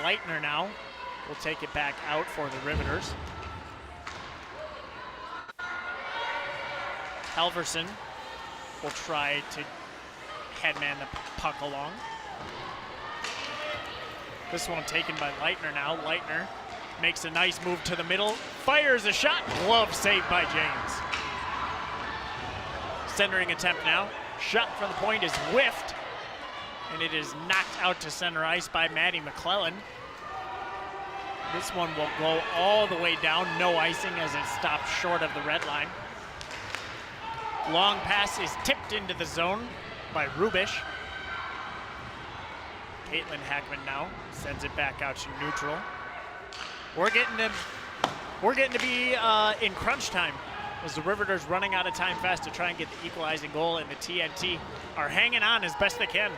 Leitner now will take it back out for the Riveters. Halverson will try to headman the puck along. This one taken by Leitner now. Leitner makes a nice move to the middle, fires a shot, glove saved by James. Centering attempt now. Shot from the point is whiffed, and it is knocked out to center ice by Maddie McClellan. This one will go all the way down, no icing as it stops short of the red line. Long pass is tipped into the zone by Rubish. Caitlin Hackman now sends it back out to neutral. We're getting to be in crunch time as the Riveters running out of time fast to try and get the equalizing goal, and the TNT are hanging on as best they can.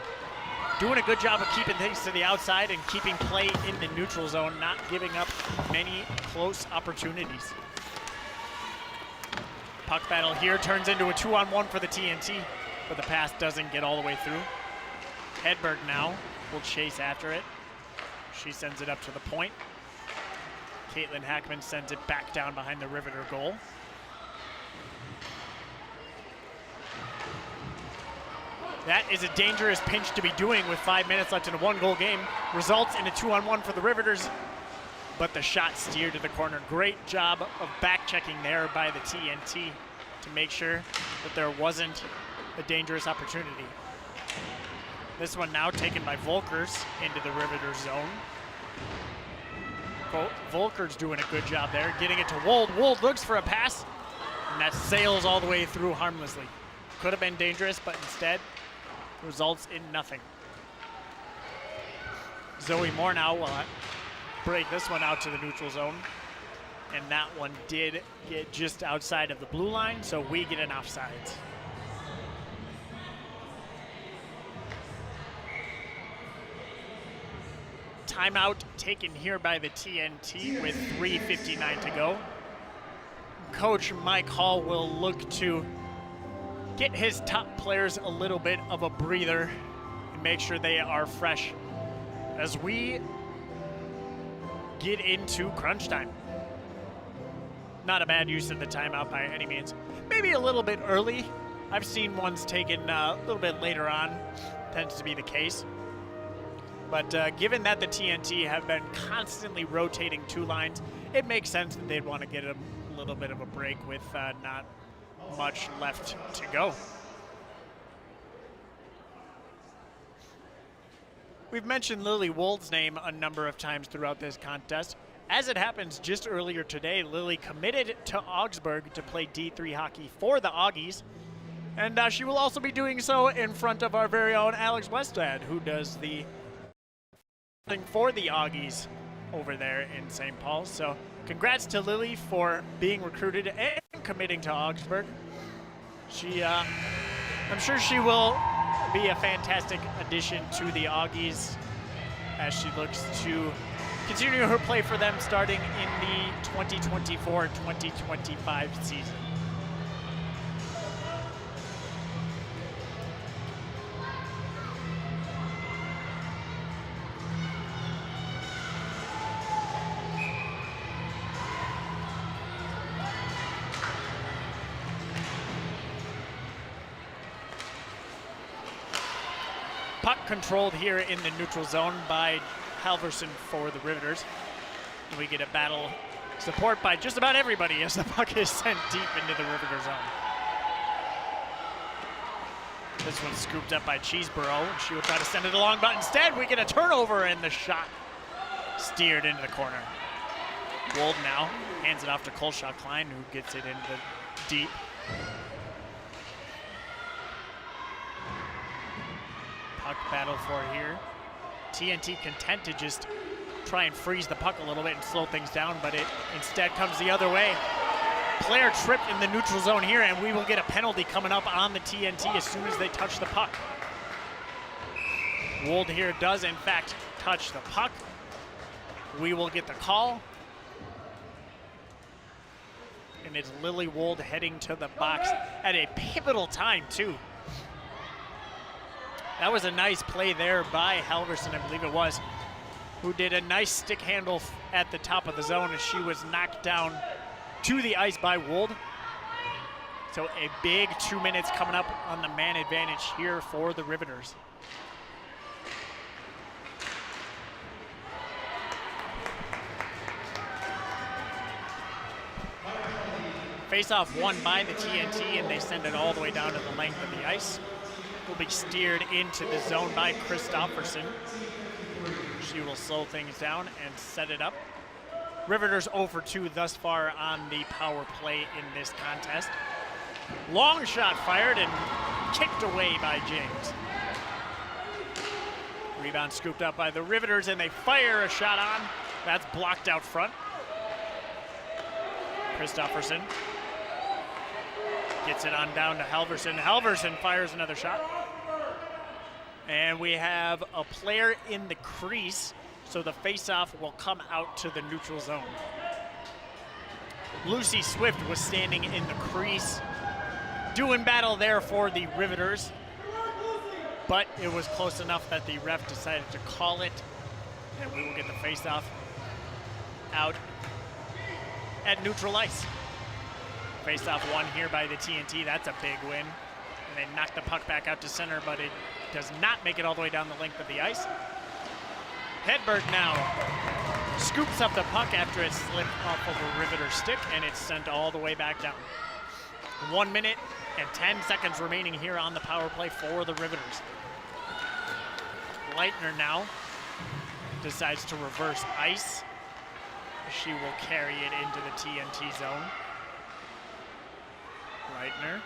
Doing a good job of keeping things to the outside and keeping play in the neutral zone, not giving up many close opportunities. Puck battle here turns into a 2-on-1 for the TNT, but the pass doesn't get all the way through. Hedberg now will chase after it. She sends it up to the point. Caitlin Hackman sends it back down behind the Riveter goal. That is a dangerous pinch to be doing with 5 minutes left in a 1-goal game. Results in a 2-on-1 for the Riveters, but the shot steered to the corner. Great job of back checking there by the TNT to make sure that there wasn't a dangerous opportunity. This one now taken by Volkers into the Riveter zone. Volkers doing a good job there, getting it to Wold. Wold looks for a pass, and that sails all the way through harmlessly. Could have been dangerous, but instead results in nothing. Zoe Moore now will break this one out to the neutral zone, and that one did get just outside of the blue line, so we get an offsides. Timeout taken here by the TNT with 3:59 to go. Coach Mike Hall will look to get his top players a little bit of a breather and make sure they are fresh as we get into crunch time. Not a bad use of the timeout by any means. Maybe a little bit early. I've seen ones taken a little bit later on. Tends to be the case. But given that the TNT have been constantly rotating two lines, it makes sense that they'd want to get a little bit of a break with not much left to go. We've mentioned Lily Wold's name a number of times throughout this contest. As it happens, just earlier today, Lily committed to Augsburg to play D3 hockey for the Augies. And she will also be doing so in front of our very own Alex Westad, who does the thing for the Augies over there in St. Paul. So congrats to Lily for being recruited and committing to Augsburg. I'm sure she will be a fantastic addition to the Augies as she looks to continue her play for them starting in the 2024-2025 season. Puck controlled here in the neutral zone by Halverson for the Riveters. We get a battle support by just about everybody as the puck is sent deep into the Riveter zone. This one's scooped up by Cheeseborough. She will try to send it along, but instead we get a turnover and the shot steered into the corner. Wold now hands it off to Colshaw Klein, who gets it into deep. puck battle for here. TNT content to just try and freeze the puck a little bit and slow things down, but it instead comes the other way. Player tripped in the neutral zone here, and we will get a penalty coming up on the TNT as soon as they touch the puck. Wold here does, in fact, touch the puck. We will get the call. And it's Lily Wold heading to the box at a pivotal time, too. That was a nice play there by Halverson, I believe it was, who did a nice stick handle at the top of the zone as she was knocked down to the ice by Wold. So a big 2 minutes coming up on the man advantage here for the Riveters. Face-off won by the TNT, and they send it all the way down to the length of the ice. Will be steered into the zone by Christofferson. She will slow things down and set it up. Riveters 0 for 2 thus far on the power play in this contest. Long shot fired and kicked away by James. Rebound scooped up by the Riveters, and they fire a shot on. That's blocked out front. Christofferson gets it on down to Halverson. Halverson fires another shot. And we have a player in the crease, so the faceoff will come out to the neutral zone. Lucy Swift was standing in the crease, doing battle there for the Riveters, but it was close enough that the ref decided to call it, and we will get the faceoff out at neutral ice. Faceoff won here by the TNT. That's a big win. And they knocked the puck back out to center, but it does not make it all the way down the length of the ice. Hedberg now scoops up the puck after it slipped off of a Riveter stick, and it's sent all the way back down. 1 minute and 10 seconds remaining here on the power play for the Riveters. Leitner now decides to reverse ice. She will carry it into the TNT zone. Leitner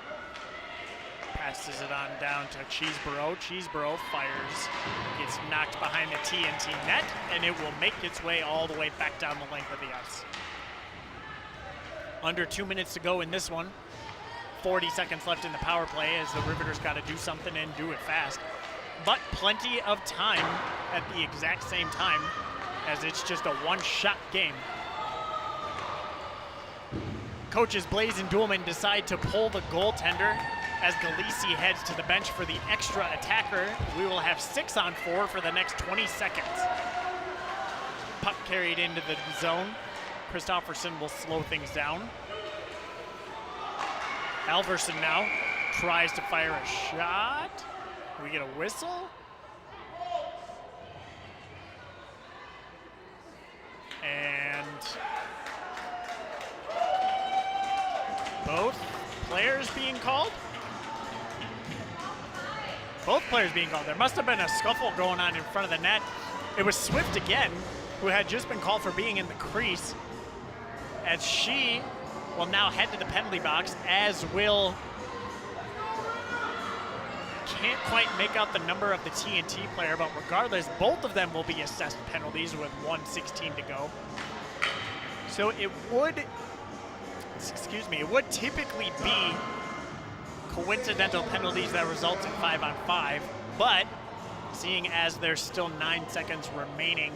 passes it on down to Cheeseborough. Cheeseborough fires, gets knocked behind the TNT net, and it will make its way all the way back down the length of the ice. Under 2 minutes to go in this one. 40 seconds left in the power play as the Riveters got to do something and do it fast. But plenty of time at the exact same time, as it's just a one-shot game. Coaches Blaze and Duhlman decide to pull the goaltender as Galisi heads to the bench for the extra attacker. We will have 6-on-4 for the next 20 seconds. Puck carried into the zone. Christofferson will slow things down. Halverson now tries to fire a shot. We get a whistle. And both players being called? Both players being called. There must have been a scuffle going on in front of the net. It was Swift again, who had just been called for being in the crease, as she will now head to the penalty box, as will, can't quite make out the number of the TNT player, but regardless, both of them will be assessed penalties with 1:16 to go. So it would, it would typically be coincidental penalties that result in 5-on-5, but seeing as there's still 9 seconds remaining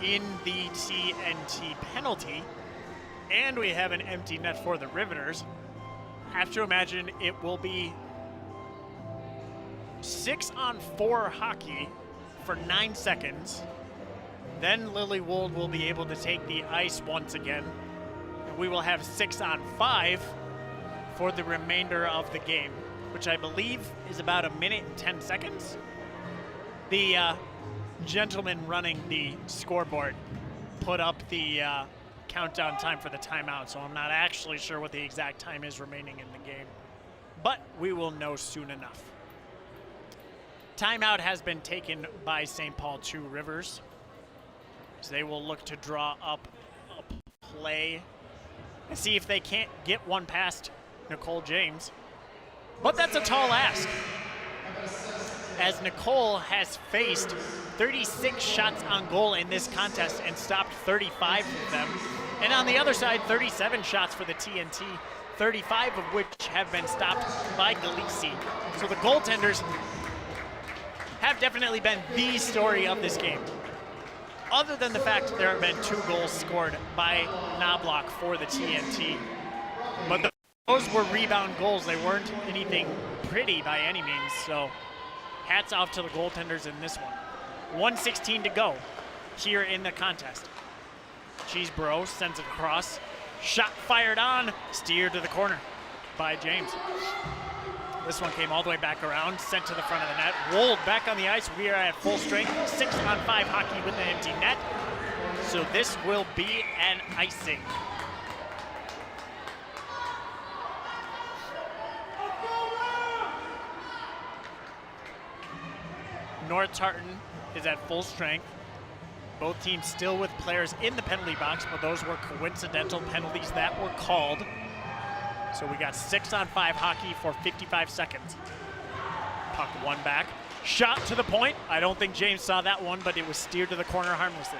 in the TNT penalty, and we have an empty net for the Riveters, I have to imagine it will be 6-on-4 hockey for 9 seconds. Then Lily Wold will be able to take the ice once again, and we will have 6-on-5 for the remainder of the game, which I believe is about 1 minute and 10 seconds. The gentleman running the scoreboard put up the countdown time for the timeout, so I'm not actually sure what the exact time is remaining in the game, but we will know soon enough. Timeout has been taken by St. Paul 2 Rivers, so they will look to draw up a play and see if they can't get one past Nicole James, but that's a tall ask. as Nicole has faced 36 shots on goal in this contest and stopped 35 of them. And on the other side, 37 shots for the TNT, 35 of which have been stopped by Galisi. So the goaltenders have definitely been the story of this game. Other than the fact there have been 2 goals scored by Knobloch for the TNT. But those were rebound goals. They weren't anything pretty by any means. So hats off to the goaltenders in this one. 1:16 to go here in the contest. Cheesebro sends it across. Shot fired on, steered to the corner by James. This one came all the way back around, sent to the front of the net. Rolled back on the ice. We are at full strength. 6-on-5 hockey with the empty net. So this will be an icing. North Tartan is at full strength. Both teams still with players in the penalty box, but those were coincidental penalties that were called. So we got 6-on-5 hockey for 55 seconds. Puck one back. Shot to the point. I don't think James saw that one, but it was steered to the corner harmlessly.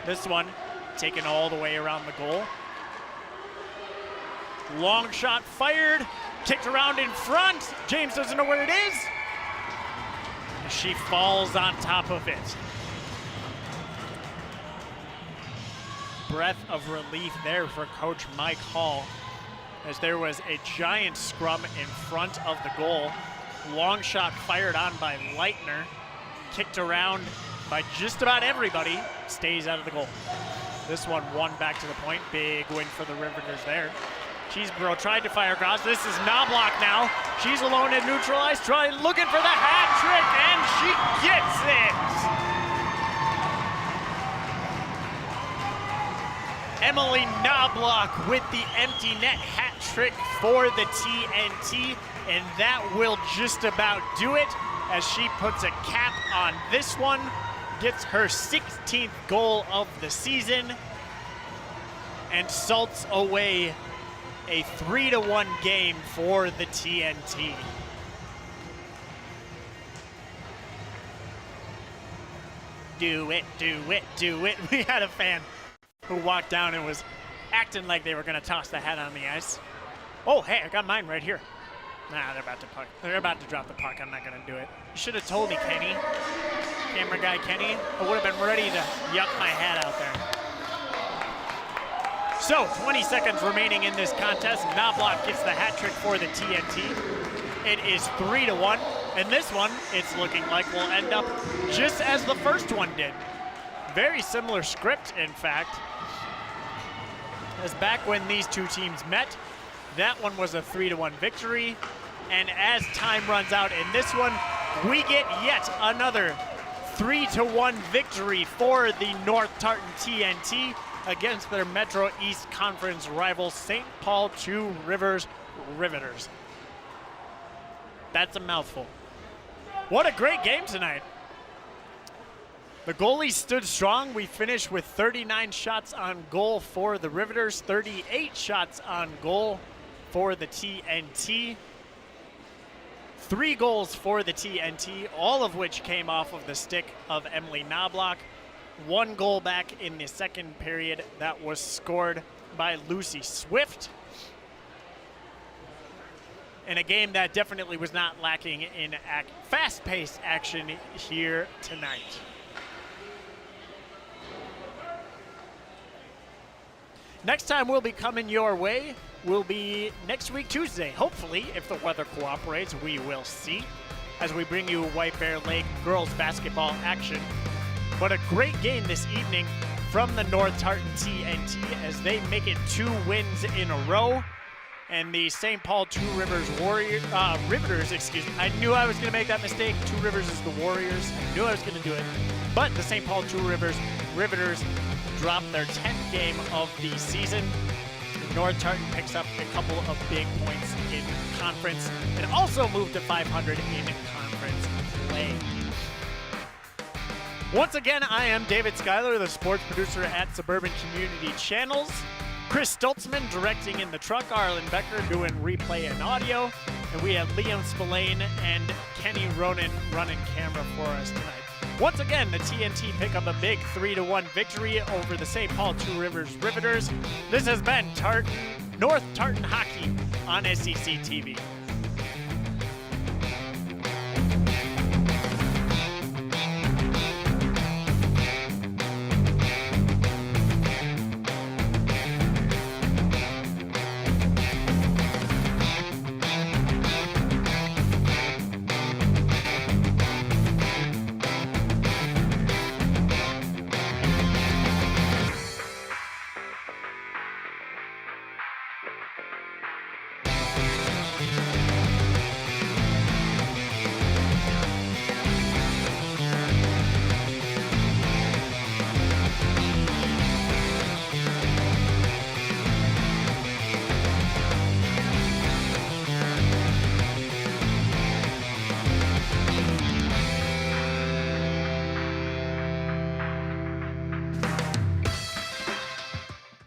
This one taken all the way around the goal. Long shot fired. Kicked around in front. James doesn't know where it is. She falls on top of it. Breath of relief there for Coach Mike Hall, as there was a giant scrum in front of the goal. Long shot fired on by Leitner, kicked around by just about everybody, stays out of the goal. This one back to the point. Big win for the Riveters there. Cheesebro tried to fire across. This is Knobloch now. She's alone at neutral ice, looking for the hat trick, and she gets it! Emily Knobloch with the empty net hat trick for the TNT, and that will just about do it as she puts a cap on this one, gets her 16th goal of the season, and salts away a 3-1 game for the TNT. Do it, do it, do it. We had a fan who walked down and was acting like they were gonna toss the hat on the ice. Oh, hey, I got mine right here. Nah, they're about to drop the puck. I'm not gonna do it. You should have told me, Kenny. Camera guy Kenny. I would have been ready to yuck my hat out there. So, 20 seconds remaining in this contest. Knobloch gets the hat trick for the TNT. It is 3-1, and this one, it's looking like will end up just as the first one did. Very similar script, in fact. As back when these two teams met, that one was a 3-1 victory. And as time runs out in this one, we get yet another 3-1 victory for the North Tartan TNT against their Metro East Conference rivals, St. Paul Two Rivers Riveters. That's a mouthful. What a great game tonight. The goalies stood strong. We finished with 39 shots on goal for the Riveters, 38 shots on goal for the TNT. 3 goals for the TNT, all of which came off of the stick of Emily Knobloch. 1 goal back in the second period that was scored by Lucy Swift. In a game that definitely was not lacking in fast-paced action here tonight. Next time we'll be coming your way will be next week, Tuesday. Hopefully, if the weather cooperates, we will see, as we bring you White Bear Lake girls basketball action. But a great game this evening from the North Tartan TNT as they make it 2 wins in a row. And the St. Paul Two Rivers Riveters, excuse me. I knew I was going to make that mistake. Two Rivers is the Warriors. I knew I was going to do it. But the St. Paul Two Rivers Riveters dropped their 10th game of the season. North Tartan picks up a couple of big points in conference and also moved to 500 in conference play. Once again, I am David Schuyler, the sports producer at Suburban Community Channels. Chris Stoltzman directing in the truck, Arlen Becker doing replay and audio. And we have Leon Spillane and Kenny Ronan running camera for us tonight. Once again, the TNT pick up a big 3-1 victory over the St. Paul Two Rivers Riveters. This has been North Tartan Hockey on SEC TV.